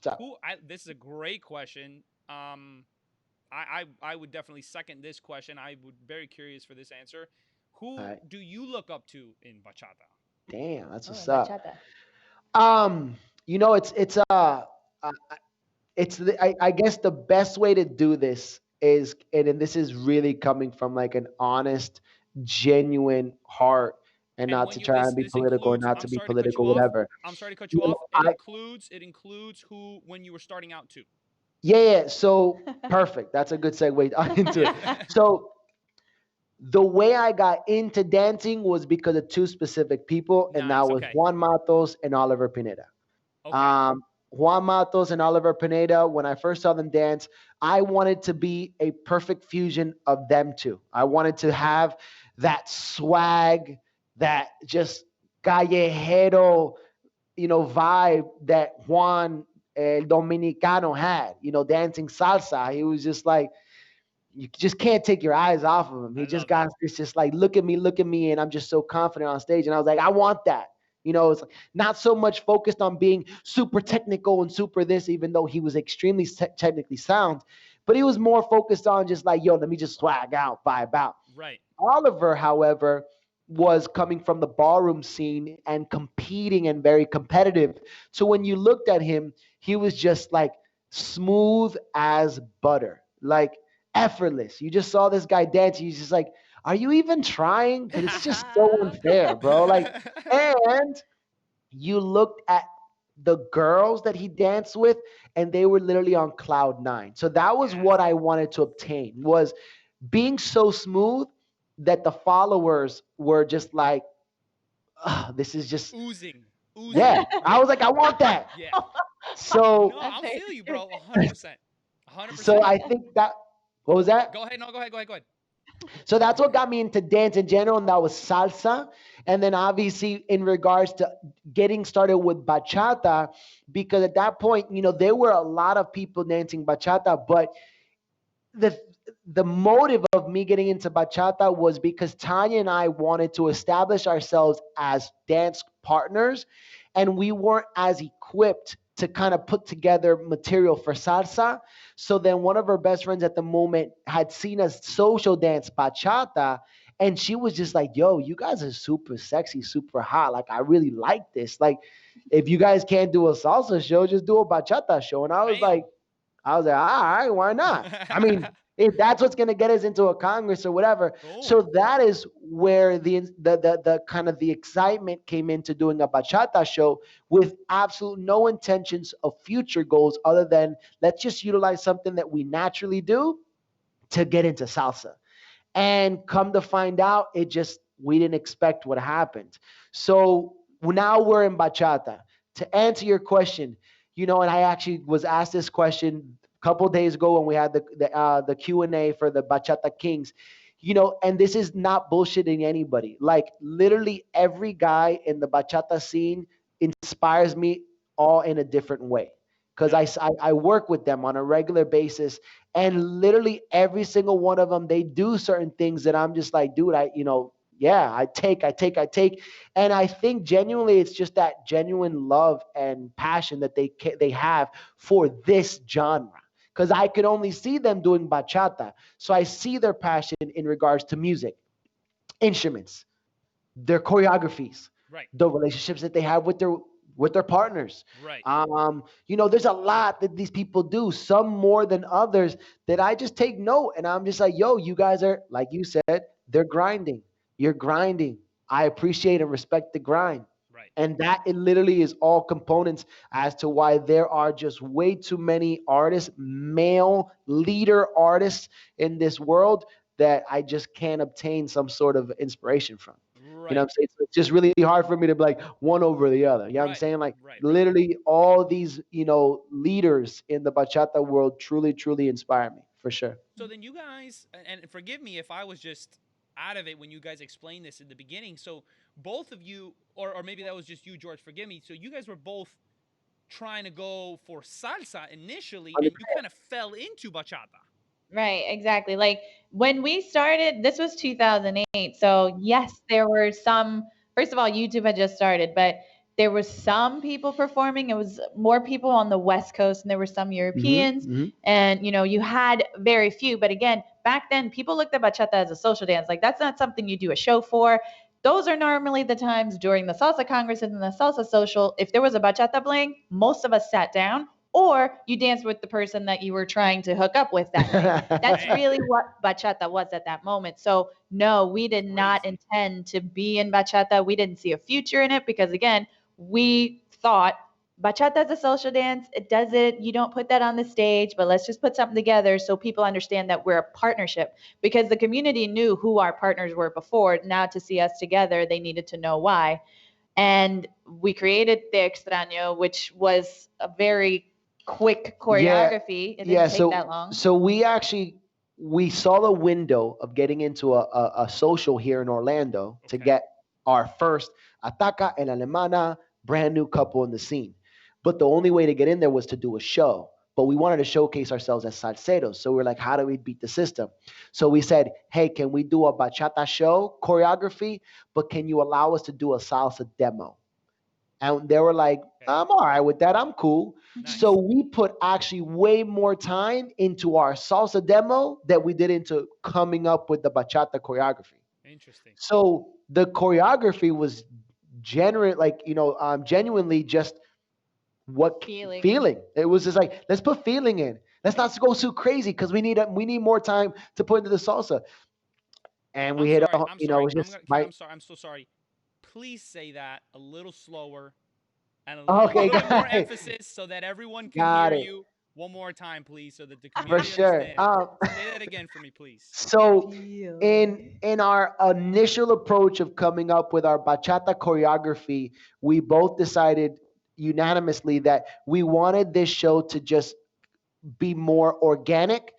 So, this is a great question. I would definitely second this question. I would very curious for this answer. all Who right. do you look up to in bachata? Damn, that's Oh, what's and up. bachata. Um, I guess the best way to do this is, and this is really coming from like an honest, genuine heart, and And not when to you try and be this political or includes, not I'm to be sorry to cut you political, off. whatever. I'm sorry to cut You you off. know, It I includes who when you were starting out too. Yeah. So perfect. That's a good segue into it. So the way I got into dancing was because of two specific people, and that Nice. was Okay. Juan Matos and Oliver Pineda. Okay. Um, Juan Matos and Oliver Pineda, when I first saw them dance, I wanted to be a perfect fusion of them two. I wanted to have that swag, that just callejero, vibe that Juan El Dominicano had, dancing salsa. He was just like, you just can't take your eyes off of him. He I just love it. got it's just like look at me, and I'm just so confident on stage. And I was like, I want that. It's like not so much focused on being super technical and super this, even though he was extremely technically sound, but he was more focused on just like, yo, let me just swag out, vibe out. Right. Oliver, however, was coming from the ballroom scene and competing and very competitive. So when you looked at him, he was just like smooth as butter, like effortless. You just saw this guy dance. He's just like, are you even trying? Because it's just so unfair, bro. Like, and you looked at the girls that he danced with, and they were literally on cloud nine. So that was Yes. what I wanted to obtain, was being so smooth that the followers were just like, "Ugh, this is just, Oozing, yeah." oozing. I Yeah, was like, I want that. yeah. No, So That's I'll very feel you, true. bro. 100%. so 100%. I think that, what was that? Go ahead. No, go ahead. Go ahead. Go ahead. So that's what got me into dance in general, and that was salsa. And then obviously in regards to getting started with bachata, because at that point, there were a lot of people dancing bachata, but the the motive of me getting into bachata was because Tanya and I wanted to establish ourselves as dance partners, and we weren't as equipped to kind of put together material for salsa. So then one of our best friends at the moment had seen us social dance bachata, and she was just like, "Yo, you guys are super sexy, super hot. Like, I really like this. Like, if you guys can't do a salsa show, just do a bachata show." And Bam. I was like, all right, why not? I mean, if that's what's going to get us into a Congress or whatever. Boom. So that is where the kind of the excitement came into doing a bachata show with absolute no intentions of future goals other than let's just utilize something that we naturally do to get into salsa. And come to find out, it just, we didn't expect what happened. So now we're in bachata. To answer your question, and I actually was asked this question a couple of days ago when we had the Q&A for the Bachata Kings. And this is not bullshitting anybody. Like, literally every guy in the bachata scene inspires me, all in a different way, because Yeah. I work with them on a regular basis, and literally every single one of them, they do certain things that I'm just like, dude, yeah, I take. And I think genuinely it's just that genuine love and passion that they have for this genre. Because I could only see them doing bachata. So I see their passion in regards to music, instruments, their choreographies, Right. the relationships that they have with their partners. Right. There's a lot that these people do, some more than others, that I just take note, and I'm just like, yo, you guys are, like you said, they're grinding. You're grinding. I appreciate and respect the grind. Right. And that, it literally is all components as to why there are just way too many artists, male leader artists in this world, that I just can't obtain some sort of inspiration from. You know what Right. I'm saying? So it's just really hard for me to be like one over the other. You know what I'm Right. saying? Like, Right. Right. literally all these, leaders in the bachata world truly, truly inspire me for sure. So then you guys, and forgive me if I was just out of it when you guys explained this in the beginning. So both of you, or maybe that was just you, George, forgive me. So you guys were both trying to go for salsa initially, and you kind of fell into bachata. Right, exactly. Like when we started, this was 2008. So, yes, there were some, first of all, YouTube had just started, but there was some people performing. It was more people on the West Coast, and there were some Hmm. Europeans. Hmm. And, you had very few. But again, back then, people looked at bachata as a social dance. Like, that's not something you do a show for. Those are normally the times during the salsa congresses and the salsa social. If there was a bachata playing, most of us sat down or you danced with the person that you were trying to hook up with that night. That's Bam. really what bachata was at that moment. So, no, we did not Crazy. intend to be in bachata. We didn't see a future in it because, again, we thought bachata is a social dance. It does it. You don't put that on the stage, but let's just put something together so people understand that we're a partnership because the community knew who our partners were before. Now, to see us together, they needed to know why. And we created the Extraño, which was a very quick Yeah, choreography. It yeah. didn't take So that long. so we saw the window of getting into a social here in Orlando to Okay. get our first Ataca and Alemana brand new couple in the scene. But the only way to get in there was to do a show. But we wanted to showcase ourselves as salseros. So we're like, how do we beat the system? So we said, hey, can we do a bachata show choreography? But can you allow us to do a salsa demo? And they were like, Okay. I'm all right with that. I'm cool. So Nice. we put actually way more time into our salsa demo that we did into coming up with the bachata choreography. Interesting. So the choreography was genuinely just what Feeling. feeling. It was just like, let's put feeling in. Let's not go too crazy because we need more time to put into the salsa. And we I'm hit sorry. a, I'm it sorry. was I'm just gonna. my. I'm sorry. I'm so sorry. Please say that a little slower. And a little Okay, bit more got it. emphasis so that everyone can hear Got it. you. One more time, please, so that the For community sure. understand. Say that again for me, please. So Feel. in our initial approach of coming up with our bachata choreography, we both decided unanimously that we wanted this show to just be more organic,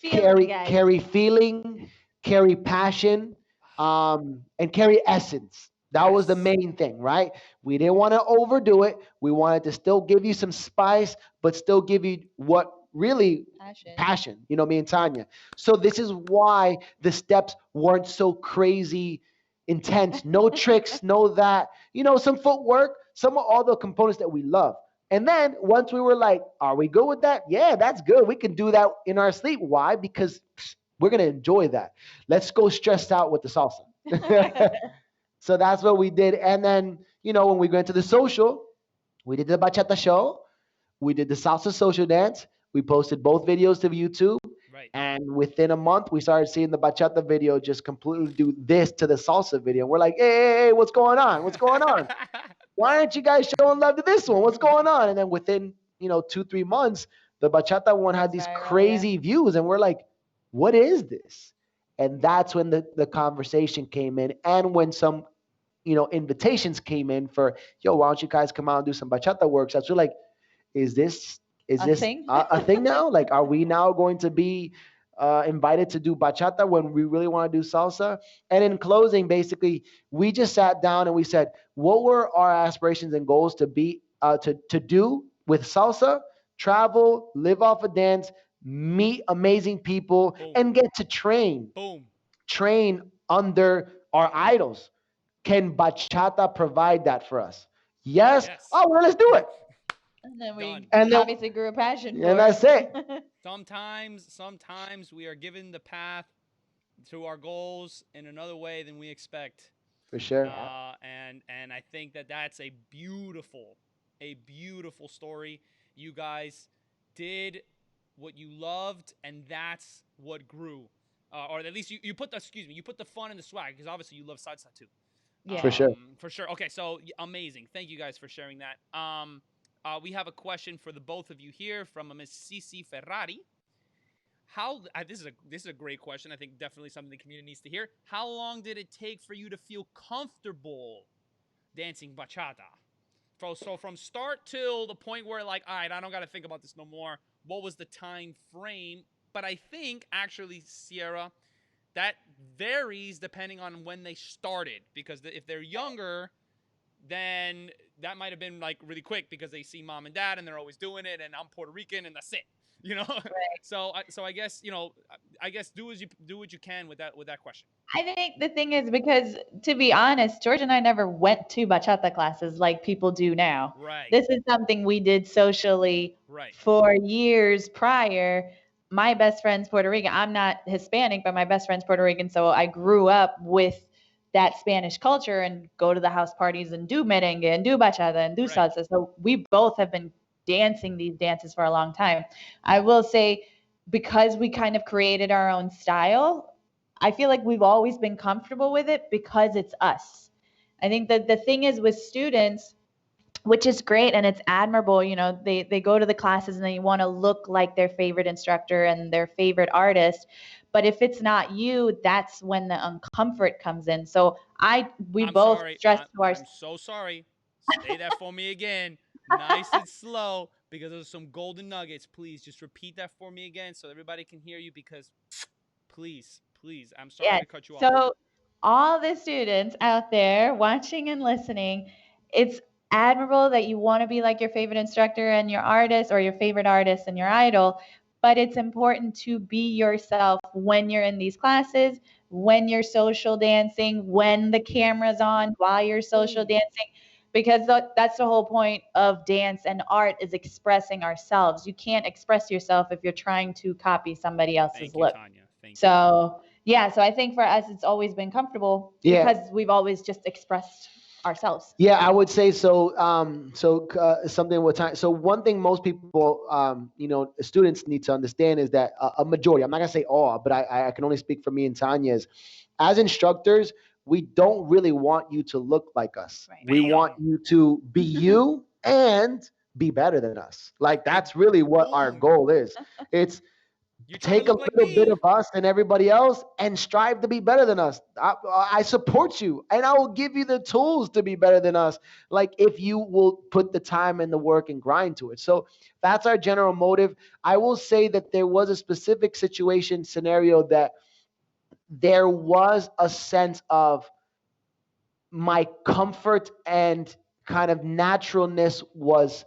Feeling, guys. carry feeling, carry passion, and carry essence. That was the Yes. main thing, right? We didn't want to overdo it. We wanted to still give you some spice, but still give you what really Passion. passion. You know, me and Tanya. So this is why the steps weren't so crazy intense. No tricks, no that. You know, some footwork, some of all the components that we love. And then once we were like, are we good with that? Yeah, that's good. We can do that in our sleep. Why? Because we're going to enjoy that. Let's go stressed out with the salsa. So that's what we did. And then, when we went to the social, we did the bachata show. We did the salsa social dance. We posted both videos to YouTube. Right. And within a month, we started seeing the bachata video just completely do this to the salsa video. We're like, hey, what's going on? What's going on? Why aren't you guys showing love to this one? What's going on? And then within, 2, 3 months, the bachata one had Goes these viral, yeah. crazy views. And we're like, what is this? And that's when the conversation came in. And when some, invitations came in for, yo, why don't you guys come out and do some bachata workshops? We're like, is this is A this thing? a thing now? Like, are we now going to be invited to do bachata when we really want to do salsa? And in closing, basically, we just sat down and we said, what were our aspirations and goals to be to do with salsa? Travel, live off a dance, meet amazing people, Boom. and get to Boom. train under our idols. Can bachata provide that for us? Yes. Yes. Oh, well, let's do it. And then we Done. And then, obviously grew a passion and for that's it. it. Sometimes we are given the path to our goals in another way than we expect. For sure. And I think that that's a beautiful story. You guys did what you loved, and that's what grew. Or at least you put you put the fun and the swag, because obviously you love salsa too. Yeah. For sure. For sure. Okay, so amazing. Thank you guys for sharing that. We have a question for the both of you here from a Miss Cici Ferrari. This is a great question. I think definitely something the community needs to hear. How long did it take for you to feel comfortable dancing bachata? So from start till the point where, like, all right, I don't got to think about this no more. What was the time frame? But I think actually, Sierra, that varies depending on when they started, because if they're younger, then that might have been like really quick because they see mom and dad and they're always doing it, and I'm Puerto Rican and that's it. Right. So I guess I guess do what you can with that question. I think the thing is, because to be honest, George and I never went to bachata classes like people do now. Right. This is something we did socially Right. for years prior. My best friend's Puerto Rican. I'm not Hispanic, but my best friend's Puerto Rican. So I grew up with that Spanish culture and go to the house parties and do merengue and do bachata and do Right. salsa. So we both have been dancing these dances for a long time. I will say, because we kind of created our own style, I feel like we've always been comfortable with it because it's us. I think that the thing is with students, which is great and it's admirable, they go to the classes and they want to look like their favorite instructor and their favorite artist. But if it's not you, that's when the uncomfort comes in. So we I'm both sorry. stress to our I'm so sorry. Say that for me again, nice and slow, because there's some golden nuggets. Please just repeat that for me again so everybody can hear you. Because please, I'm sorry Yes. to cut you off. So, all the students out there watching and listening, it's admirable that you want to be like your favorite instructor and your artist, or your favorite artist and your idol. But it's important to be yourself when you're in these classes, when you're social dancing, when the camera's on, while you're social Boom. dancing, because that's the whole point of dance and art, is expressing ourselves. You can't express yourself if you're trying to copy somebody else's Thank you, look. Tanya. Thank you. So yeah, so I think for us, it's always been comfortable Yeah. because we've always just expressed ourselves. Yeah, I would say so. Something with time. So one thing most people, students need to understand is that a majority. I'm not gonna say all, but I can only speak for me and Tanya. Is as instructors, we don't really want you to look like us. Right. We want Bam. you to be you, and be better than us. Like Hey, that's really what our boom. goal is. It's You're trying to take a look like little bit me. of us and everybody else and strive to be better than us. I support you and I will give you the tools to be better than us. Like if you will put the time and the work and grind to it. So that's our general motive. I will say that there was a specific situation scenario that there was a sense of my comfort and kind of naturalness was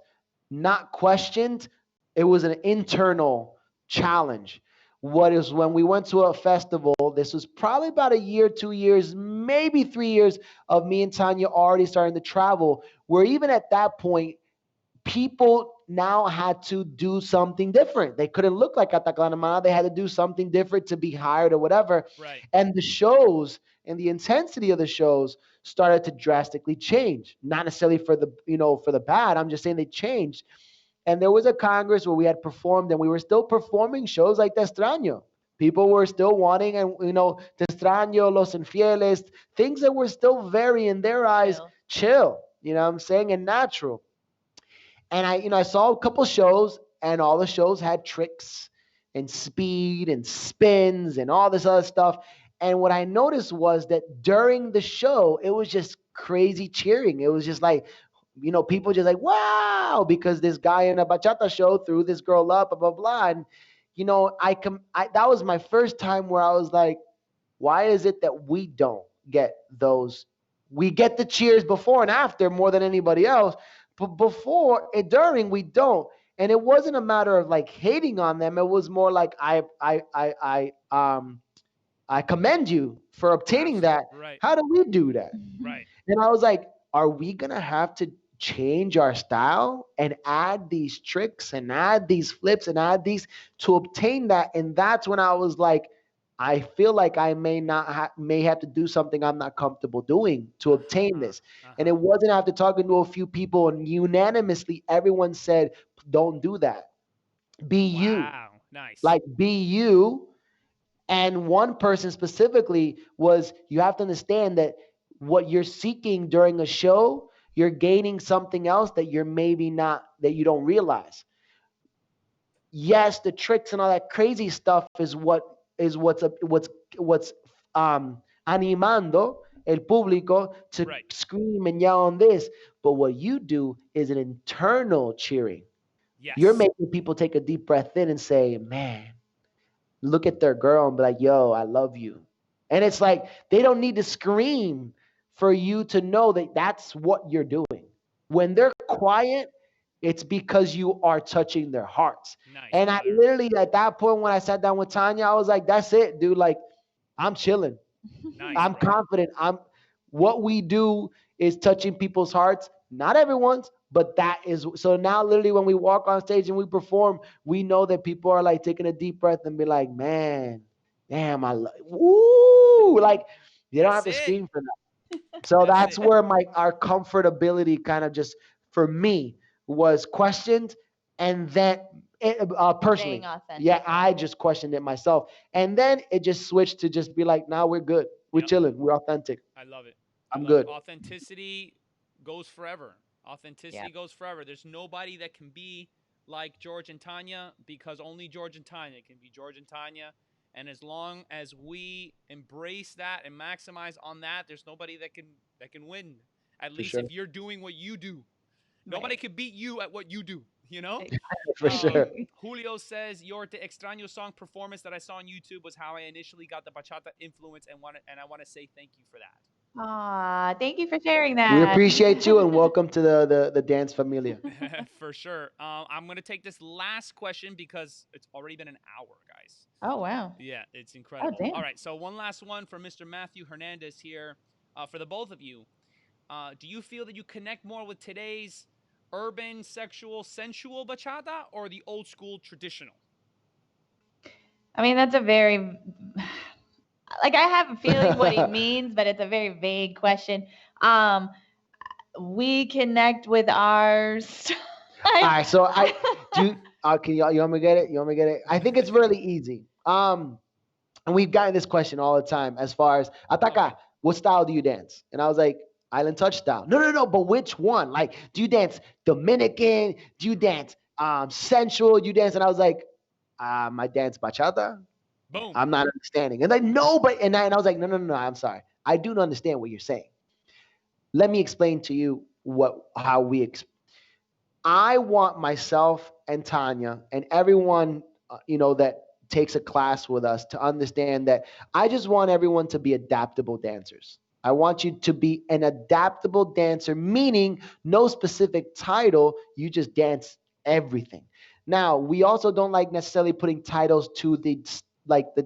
not questioned. It was an internal challenge. What is when we went to a festival, this was probably about a year, 2 years, maybe 3 years of me and Tanya already starting to travel, where even at that point, people now had to do something different. They couldn't look like Ataca Alemana. They had to do something different to be hired or whatever. Right. And the shows and the intensity of the shows started to drastically change. Not necessarily for the for the bad. I'm just saying they changed. And there was a congress where we had performed and we were still performing shows like Te Extraño. People were still wanting, and Te Extraño, Los Infieles, things that were still very, in their eyes, Chill. chill. You know what I'm saying? And natural. And I saw a couple shows, and all the shows had tricks and speed and spins and all this other stuff. And what I noticed was that during the show, it was just crazy cheering. It was just like, people just like, wow, because this guy in a bachata show threw this girl up, blah, blah, blah. And, that was my first time where I was like, why is it that we don't get those? We get the cheers before and after more than anybody else, but before and during we don't. And it wasn't a matter of like hating on them. It was more like I commend you for obtaining that. Absolutely. Right. How do we do that? Right. And I was like, are we gonna have to change our style and add these tricks and add these flips and add these to obtain that? And that's when I was like, I feel like I may have to do something I'm not comfortable doing to obtain Uh-huh. this. And Uh-huh. it wasn't after talking to a few people and unanimously everyone said, don't do that. Be you. Wow. Nice. Like be you. And one person specifically was, you have to understand that what you're seeking during a show, you're gaining something else that you're maybe not, that you don't realize. Yes, the tricks and all that crazy stuff is what's animando el público to Right. scream and yell on this. But what you do is an internal cheering. You're Yes. making people take a deep breath in and say, man, look at their girl and be like, yo, I love you. And it's like they don't need to scream for you to know that that's what you're doing. When they're quiet, it's because you are touching their hearts. Nice, And I brother. literally, at that point, when I sat down with Tanya, I was like, that's it, dude. Like, I'm chilling. Nice, I'm bro. confident. What we do is touching people's hearts, not everyone's, but that is so now literally when we walk on stage and we perform, we know that people are like taking a deep breath and be like, man, damn, woo, like they don't That's have to it. scream for that. So That's that's it. where our comfortability kind of just for me was questioned, and then Staying personally, yeah, authentic. I just questioned it myself, and then it just switched to just be like, nah, we're good, we're Yep. chilling, we're authentic, I love it. I I'm love it. good. Authenticity goes forever. Authenticity Yep. goes forever. There's nobody that can be like George and Tanya because only George and Tanya can be George and Tanya. And as long as we embrace that and maximize on that, there's nobody that can win. At For least sure. if you're doing what you do. Nobody Right. can beat you at what you do, you know? For sure. Julio says your Te Extraño song performance that I saw on YouTube was how I initially got the bachata influence and I want to say thank you for that. Aw, thank you for sharing We that. appreciate you and welcome to the dance familia. For sure. I'm gonna take this last question because it's already been an hour, guys. Oh, wow. Yeah, it's Oh, incredible. All damn. right, so one last one from Mr. Matthew Hernandez here. For the both of you, do you feel that you connect more with today's urban, sexual, sensual bachata or the old school traditional? I mean, that's a very, like, I have a feeling what he means, but it's a very vague question. Um, we connect with our style. All right, so I do. Can you want me to get it? You want me to get it? I think it's really easy. And we've gotten this question all the time as far as Okay. Ataca, what style do you dance? And I was like, Island touch style. No, no, no. But which one? Like, do you dance Dominican? Do you Right. dance sensual? Do you dance? And I was like, I dance bachata. Boom. I'm not understanding. And like, no, but and I was like, no, no, no, no. I'm sorry. I do not understand what you're saying. Let me explain to you what how we I want myself and Tanya and everyone, that takes a class with us to understand that I just want everyone to be adaptable dancers. I want you to be an adaptable dancer, meaning no specific title. You just dance everything. Now, we also don't like necessarily putting titles to the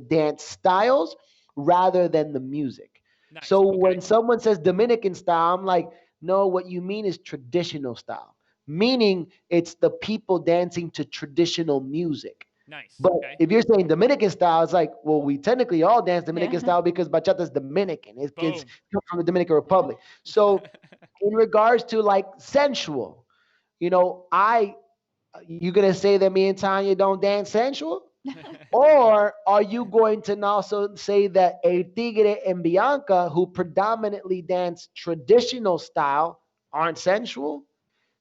dance styles rather than the music. Nice. So when Okay. someone says Dominican style, I'm like, no, what you mean is traditional style, meaning it's the people dancing to traditional music. Nice. But Okay. if you're saying Dominican style, it's like, well, we technically all dance Dominican Yeah. style because bachata is Dominican. It's Boom. comes from the Dominican Republic. So in regards to like sensual, I you gonna say that me and Tanya don't dance sensual? Or are you going to also say that El Tigre and Bianca, who predominantly dance traditional style, aren't sensual?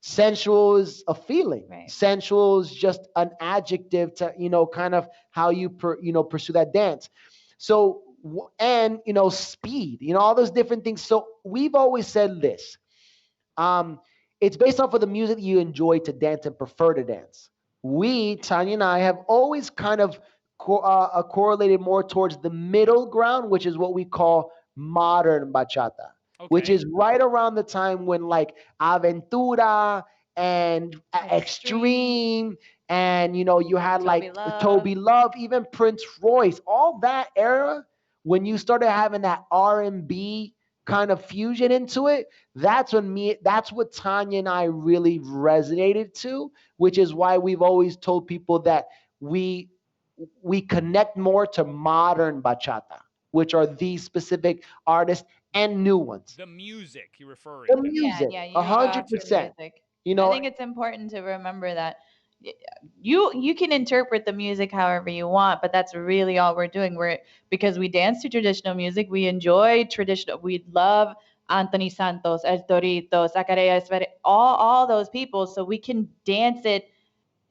Sensual is a feeling. Right. Sensual is just an adjective to kind of how you pursue that dance. So and speed, all those different things. So we've always said this. um, it's based off of the music you enjoy to dance and prefer to dance. We, Tanya and I, have always kind of correlated more towards the middle ground, which is what we call modern bachata, which Okay. is right around the time when like Aventura and Extreme. Extreme, and you had Toby like Love. Toby Love, even Prince Royce, all that era when you started having that R&B kind of fusion into it. That's what Tanya and I really resonated to, which is why we've always told people that we we connect more to modern bachata, which are these specific artists and new ones. The music you're The referring to. Yeah, music, yeah, a you hundred got your percent. music. You I know, think it's important to remember that you can interpret the music however you want, but that's really all we're doing. We're because we dance to traditional music, we enjoy traditional. We love Anthony Santos, El Torito, Zacarias, all those people, so we can dance it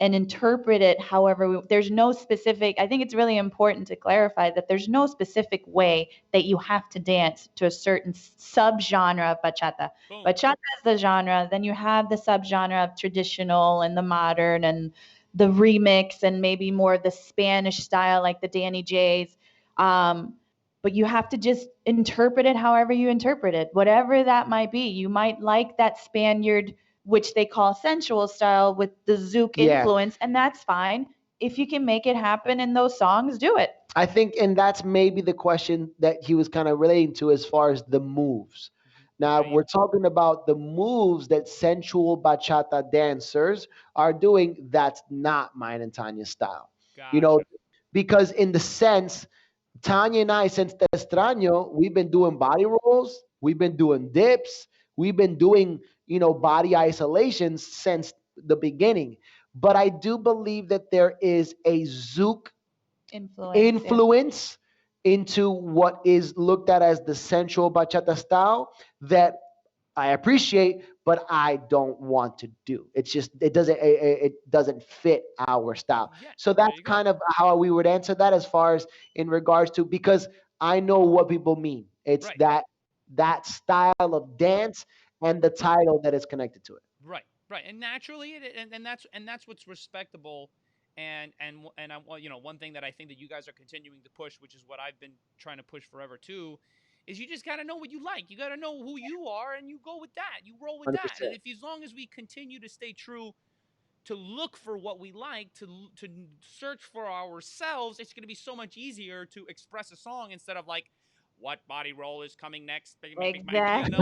and interpret it however there's no specific. I think it's really important to clarify that there's no specific way that you have to dance to a certain subgenre of bachata. Boom. Bachata is the genre, then you have the subgenre of traditional and the modern and the remix and maybe more of the Spanish style like the Danny J's. But you have to just interpret it however you interpret it, whatever that might be. You might like that Spaniard, which they call sensual style with the Zouk yeah. influence, and that's fine. If you can make it happen in those songs, do it. I think, and that's maybe the question that he was kind of relating to as far as the moves. Now, Right. we're talking about the moves that sensual bachata dancers are doing. That's not mine and Tanya's style. You know, Gotcha. because in the sense, Tanya and I, since Te Extraño, we've been doing body rolls, we've been doing dips, we've been doing, body isolations since the beginning. But I do believe that there is a Zouk Influence, yeah. influence into what is looked at as the sensual bachata style that I appreciate, but I don't want to do. It's just it doesn't fit our style. Yeah. So There that's you go. kind of how we would answer that as far as in regards to, because I know what people mean. It's Right. that style of dance and the title that is connected to it. Right, right, and naturally, and that's what's respectable, and I, well, one thing that I think that you guys are continuing to push, which is what I've been trying to push forever too, is you just got to know what you like. You got to know who you are, and you go with that. You roll with that, and 100%. if as long as we continue to stay true to look for what we like, to search for ourselves, it's going to be so much easier to express a song instead of like, what body roll is coming next? Like, Exactly.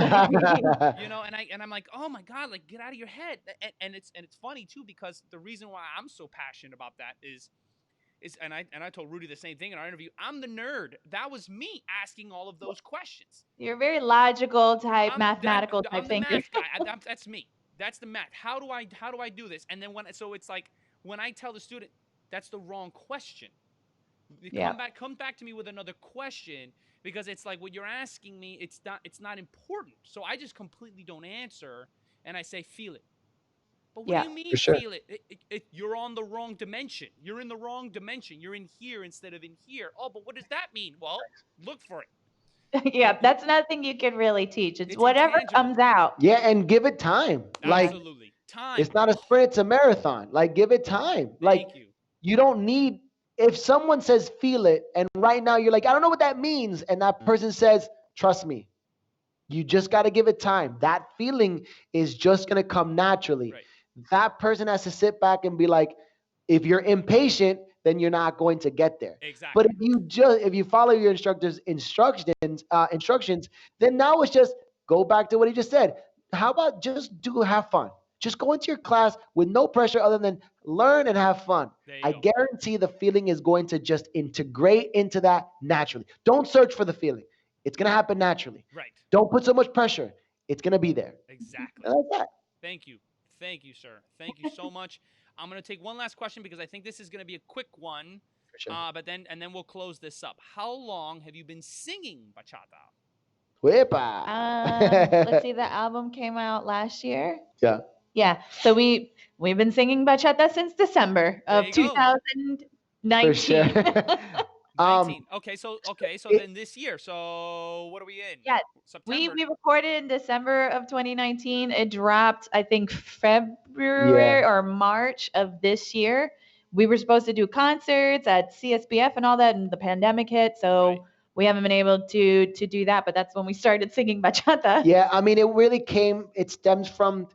and I'm like, oh my god, like get out of your head. And it's funny too because the reason why I'm so passionate about that is and I told Rudy the same thing in our interview. I'm the nerd. That was me asking all of those questions. You're a very logical type, I'm that mathematical type I'm the thinker. math guy. That's me. That's the math. How do I do this? And then so it's like when I tell the student that's the wrong question. Yeah. Come back to me with another question because it's like what you're asking me, it's not important. So I just completely don't answer, and I say feel it. But what do Yeah. you For mean sure. feel it? You're on the wrong dimension. You're in the wrong dimension. You're in here instead of in here. Oh, but what does that mean? Well, look for it. You, Yeah, you that's nothing you can really teach. It's it's whatever intangible. comes out. Yeah, and give it time. Yeah. Like, Absolutely. Time. it's not a sprint, it's a marathon. Like, give it time. Like, Thank you. you don't need, if someone says feel it, and right now you're like, I don't know what that means, and that person says, trust me, you just got to give it time. That feeling is just going to come naturally. Right. That person has to sit back and be like, if you're impatient, then you're not going to get there. But Exactly. if you follow your instructor's instructions, then now it's just go back to what he just said. How about just do have fun? Just go into your class with no pressure other than learn and have fun. There you I go. guarantee the feeling is going to just integrate into that naturally. Don't search for the feeling. It's going to happen naturally. Right. Don't put so much pressure. It's going to be there. Exactly. And like that. Thank you. Thank you, sir. Thank you so much. I'm going to take one last question because I think this is going to be a quick one. For sure. But then we'll close this up. How long have you been singing bachata? Wepa. Let's see, the album came out last year. Yeah. Yeah. So we've been singing bachata since December There of you go. 2019. For sure. 19. Okay, so it- then this year. So what are we in? Yeah. We September. we recorded in December of 2019. It dropped, I think, yeah. February or March of this year. We were supposed to do concerts at CSBF and all that, and the pandemic hit, so Right. we haven't been able to do that. But that's when we started singing bachata. Yeah. I mean, it stems from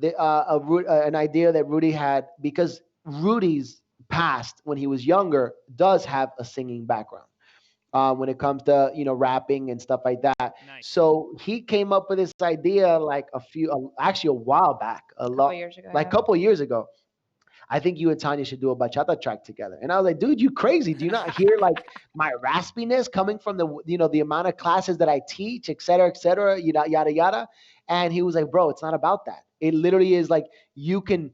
an idea that Rudy had, because Rudy's past when he was younger does have a singing background. When it comes to rapping and stuff like that. Nice. So he came up with this idea like actually a while back, A couple years ago, like a yeah. couple years ago. I think you and Tanya should do a bachata track together. And I was like, dude, you crazy? Do you not hear like my raspiness coming from the amount of classes that I teach, et cetera, yada yada yada. And he was like, bro, it's not about that. It literally is like you can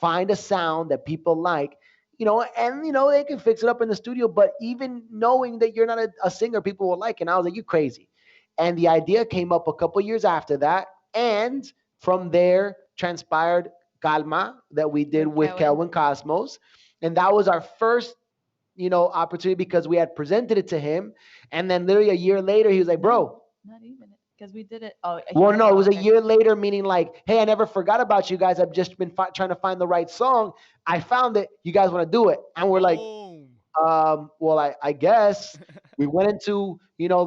find a sound that people like, and they can fix it up in the studio. But even knowing that you're not a singer, people will like. And I was like, you crazy. And the idea came up a couple years after that, and from there transpired Calma that we did With with Kelvin. Kelvin Cosmos. And that was our first, opportunity because we had presented it to him. And then literally a year later, he was like, bro, Not even because we did it. Oh, well, no, it was a okay. year later, meaning like, hey, I never forgot about you guys. I've just been trying to find the right song. I found it. You guys want to do it? And we're like, Boom. well, I guess we went into,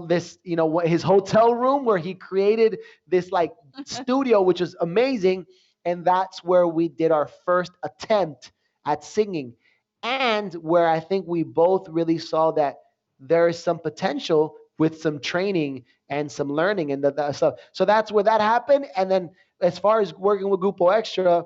this, his hotel room where he created this like studio, which was amazing. And that's where we did our first attempt at singing, and where I think we both really saw that there is some potential with some training and some learning and that stuff. So that's where that happened. And then as far as working with Grupo Extra,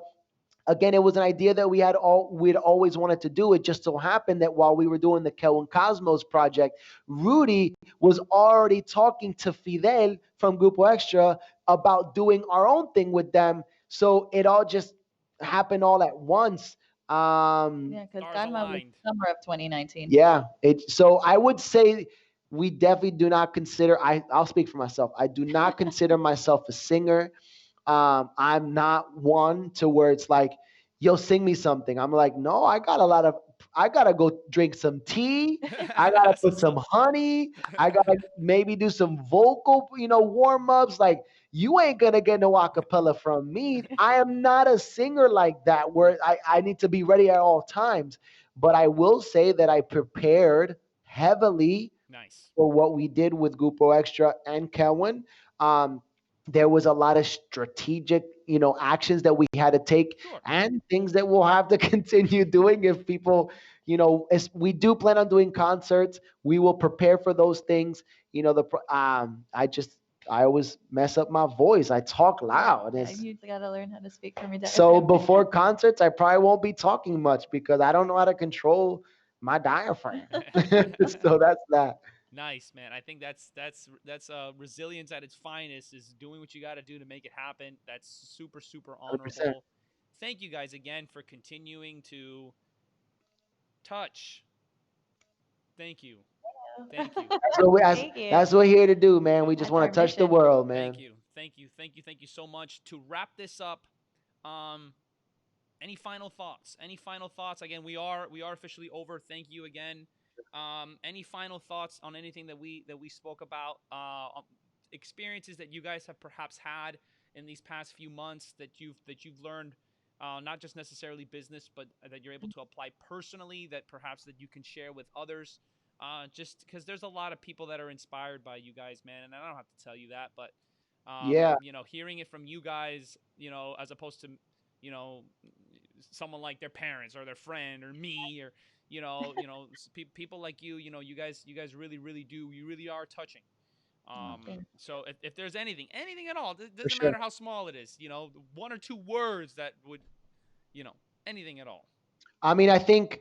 again, it was an idea that we'd always wanted to do. It just so happened that while we were doing the Kelvin Cosmos project, Rudy was already talking to Fidel from Grupo Extra about doing our own thing with them. So it all just happened all at once. Yeah, because Stars Calma was aligned. summer of 2019. Yeah. So I would say we definitely do not consider. I'll speak for myself. I do not consider myself a singer. I'm not one to where it's like, yo, sing me something. I'm like, no, I gotta go drink some tea. I gotta That's put what's some up. honey. I gotta maybe do some vocal, warm ups. Like, you ain't gonna get no acapella from me. I am not a singer like that where I need to be ready at all times. But I will say that I prepared heavily Nice. for what we did with Grupo Extra and Kelwin. There was a lot of strategic, actions that we had to take, Sure. and things that we'll have to continue doing if people, as we do plan on doing concerts, we will prepare for those things. I always mess up my voice. I talk loud. Yeah, you gotta learn how to speak for me. So before concerts, I probably won't be talking much because I don't know how to control my diaphragm. So that's that. Nice, man. I think that's resilience at its finest, is doing what you got to do to make it happen. That's super super 100%. honorable. Thank you guys again for continuing to touch. Thank you. Thank you. That's what Thank you. that's what we're here to do, man. We just That's want our to touch the mission. world, Thank man. you. Thank you. Thank you. Thank you so much. To wrap this up, um, any final thoughts? Any final thoughts? Again, we are officially over. Thank you again. Any final thoughts on anything that we spoke about? Experiences that you guys have perhaps had in these past few months that you've learned, not just necessarily business, but that you're able to apply personally. That perhaps that you can share with others. Just because there's a lot of people that are inspired by you guys, man, and I don't have to tell you that, but Yeah, hearing it from you guys, as opposed to, you know, someone like their parents or their friend or me or people like you guys really really do, you really are touching. Oh, thanks. So if there's anything at all, it for doesn't sure. matter how small it is, one or two words that would, you know, anything at all. I mean, I think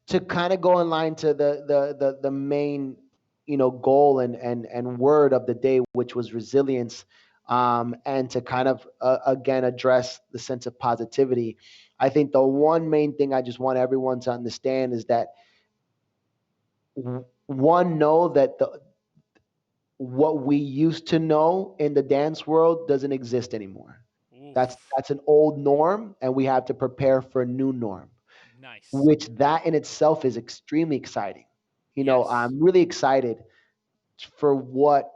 to kind of go in line to the main goal and word of the day, which was resilience, and to kind of again address the sense of positivity. I think the one main thing I just want everyone to understand is that one, know that the what we used to know in the dance world doesn't exist anymore. Oof. That's an old norm, and we have to prepare for a new norm, Nice. which that in itself is extremely exciting. Yes. I'm really excited for what's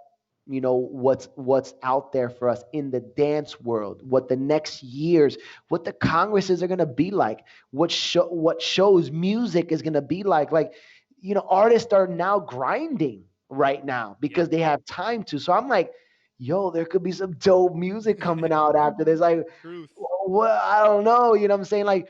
out there for us in the dance world, what the next years, what the congresses are going to be like, what shows music is going to be like. Artists are now grinding right now because Yep. they have time to. So I'm like, yo, there could be some dope music coming out after this. Like, Truth. well, I don't know, what I'm saying? Like,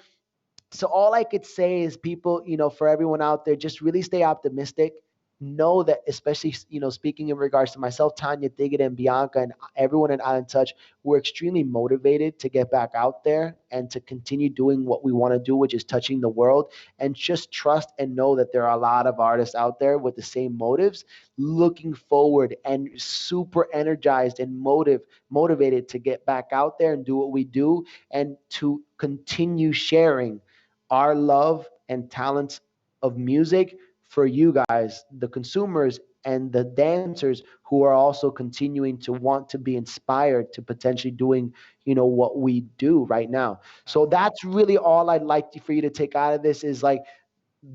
so all I could say is, people, for everyone out there, just really stay optimistic. Know that, especially, speaking in regards to myself, Tanya, Diggit, and Bianca, and everyone in Island Touch, we're extremely motivated to get back out there and to continue doing what we want to do, which is touching the world. And just trust and know that there are a lot of artists out there with the same motives, looking forward and super energized and motivated to get back out there and do what we do, and to continue sharing our love and talents of music for you guys, the consumers and the dancers who are also continuing to want to be inspired to potentially doing, what we do right now. So Absolutely. that's really all I'd like for you to take out of this is like,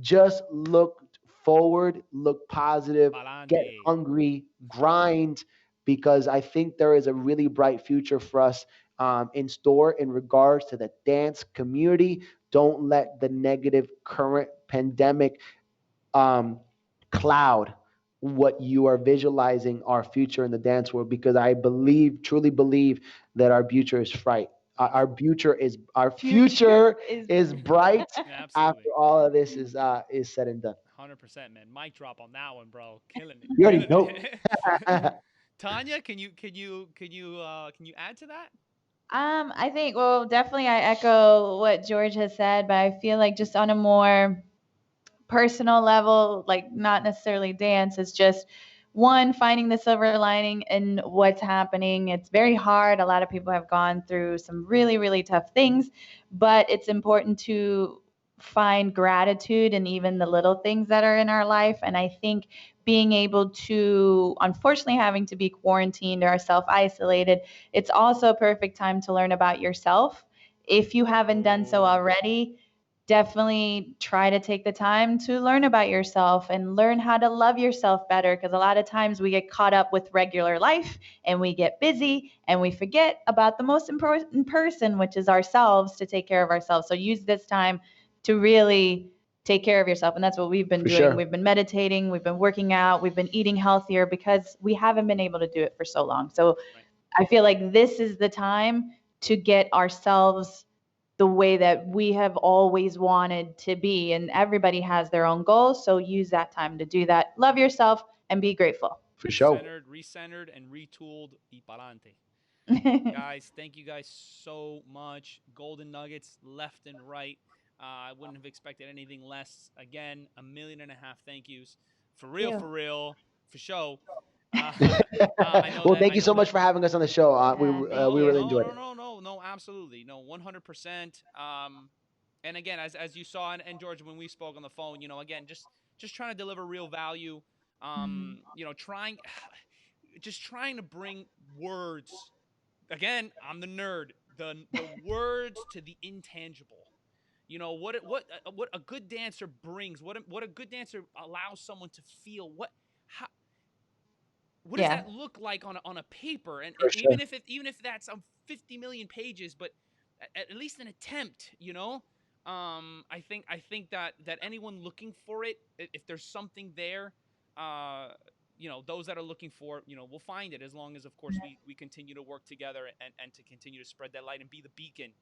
just look forward, look positive, get Palante. hungry, grind, because I think there is a really bright future for us in store in regards to the dance community. Don't let the negative current pandemic um, cloud what you are visualizing our future in the dance world, because I believe, truly believe, that our future is bright. Our Future future is. is bright after Absolutely. all of this is said and done. 100%, man. Mic drop on that one, bro. Killing it. You already Killing know. it. Tanya, can you add to that? I think, well, definitely I echo what George has said, but I feel like just on a more personal level, like not necessarily dance, is just one, finding the silver lining in what's happening. It's very hard. A lot of people have gone through some really, really tough things, but it's important to find gratitude in even the little things that are in our life. And I think being able to, unfortunately, having to be quarantined or self isolated, it's also a perfect time to learn about yourself. If you haven't done so Oh, already, definitely try to take the time to learn about yourself and learn how to love yourself better, because a lot of times we get caught up with regular life and we get busy and we forget about the most important person, which is ourselves, to take care of ourselves. So use this time to really take care of yourself. And that's what we've been For doing. sure. We've been meditating, we've been working out, we've been eating healthier because we haven't been able to do it for so long. So right. I feel like this is the time to get ourselves the way that we have always wanted to be. And everybody has their own goals. So use that time to do that. Love yourself and be grateful. For sure. Recentered, and retooled y palante. Guys, thank you guys so much. Golden nuggets left and right. I wouldn't have expected anything less. Again, a million and a half thank yous. You. For real, for show. I know Well, that. thank I you know so much that. for having us on the show. Yeah, thank We No, you. really no, enjoyed no, it. no, no, no. Absolutely, no. 100%. And again, as you saw, and George, when we spoke on the phone, again, just trying to deliver real value. Mhm. trying just trying to bring words. Again, I'm the nerd. The words to the intangible. What a good dancer brings, what a good dancer allows someone to feel, how what does Yeah. that look like on a paper, and For sure. even if that's 50 million pages, but at least an attempt, I think that anyone looking for it, if there's something there, uh those that are looking for, will find it, as long as, of course, we continue to work together, and to continue to spread that light and be the beacon,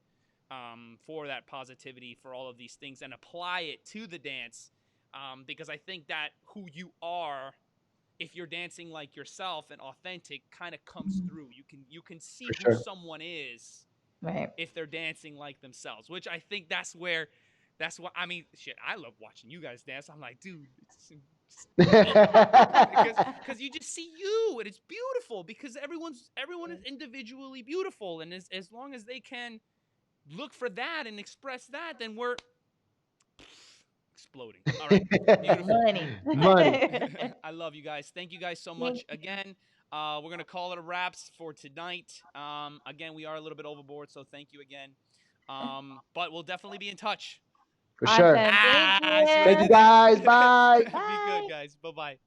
for that positivity, for all of these things, and apply it to the dance, because I think that who you are, if you're dancing like yourself and authentic, kind of comes through. You can see For who sure. someone is Right. if they're dancing like themselves, which I think that's what I mean. Shit, I love watching you guys dance. I'm like, dude, it's because you just see you, and it's beautiful, because everyone is individually beautiful, and as long as they can look for that and express that, then we're exploding. All right, beautiful. Money. Money. I love you guys. Thank you guys so Thank much again. We're gonna call it a wraps for tonight. Again, we are a little bit overboard, so thank you again. But we'll definitely be in touch. For sure. Awesome. Thank See what I Thank you you. did there? guys. Bye. Be good, Bye. guys. Bye bye.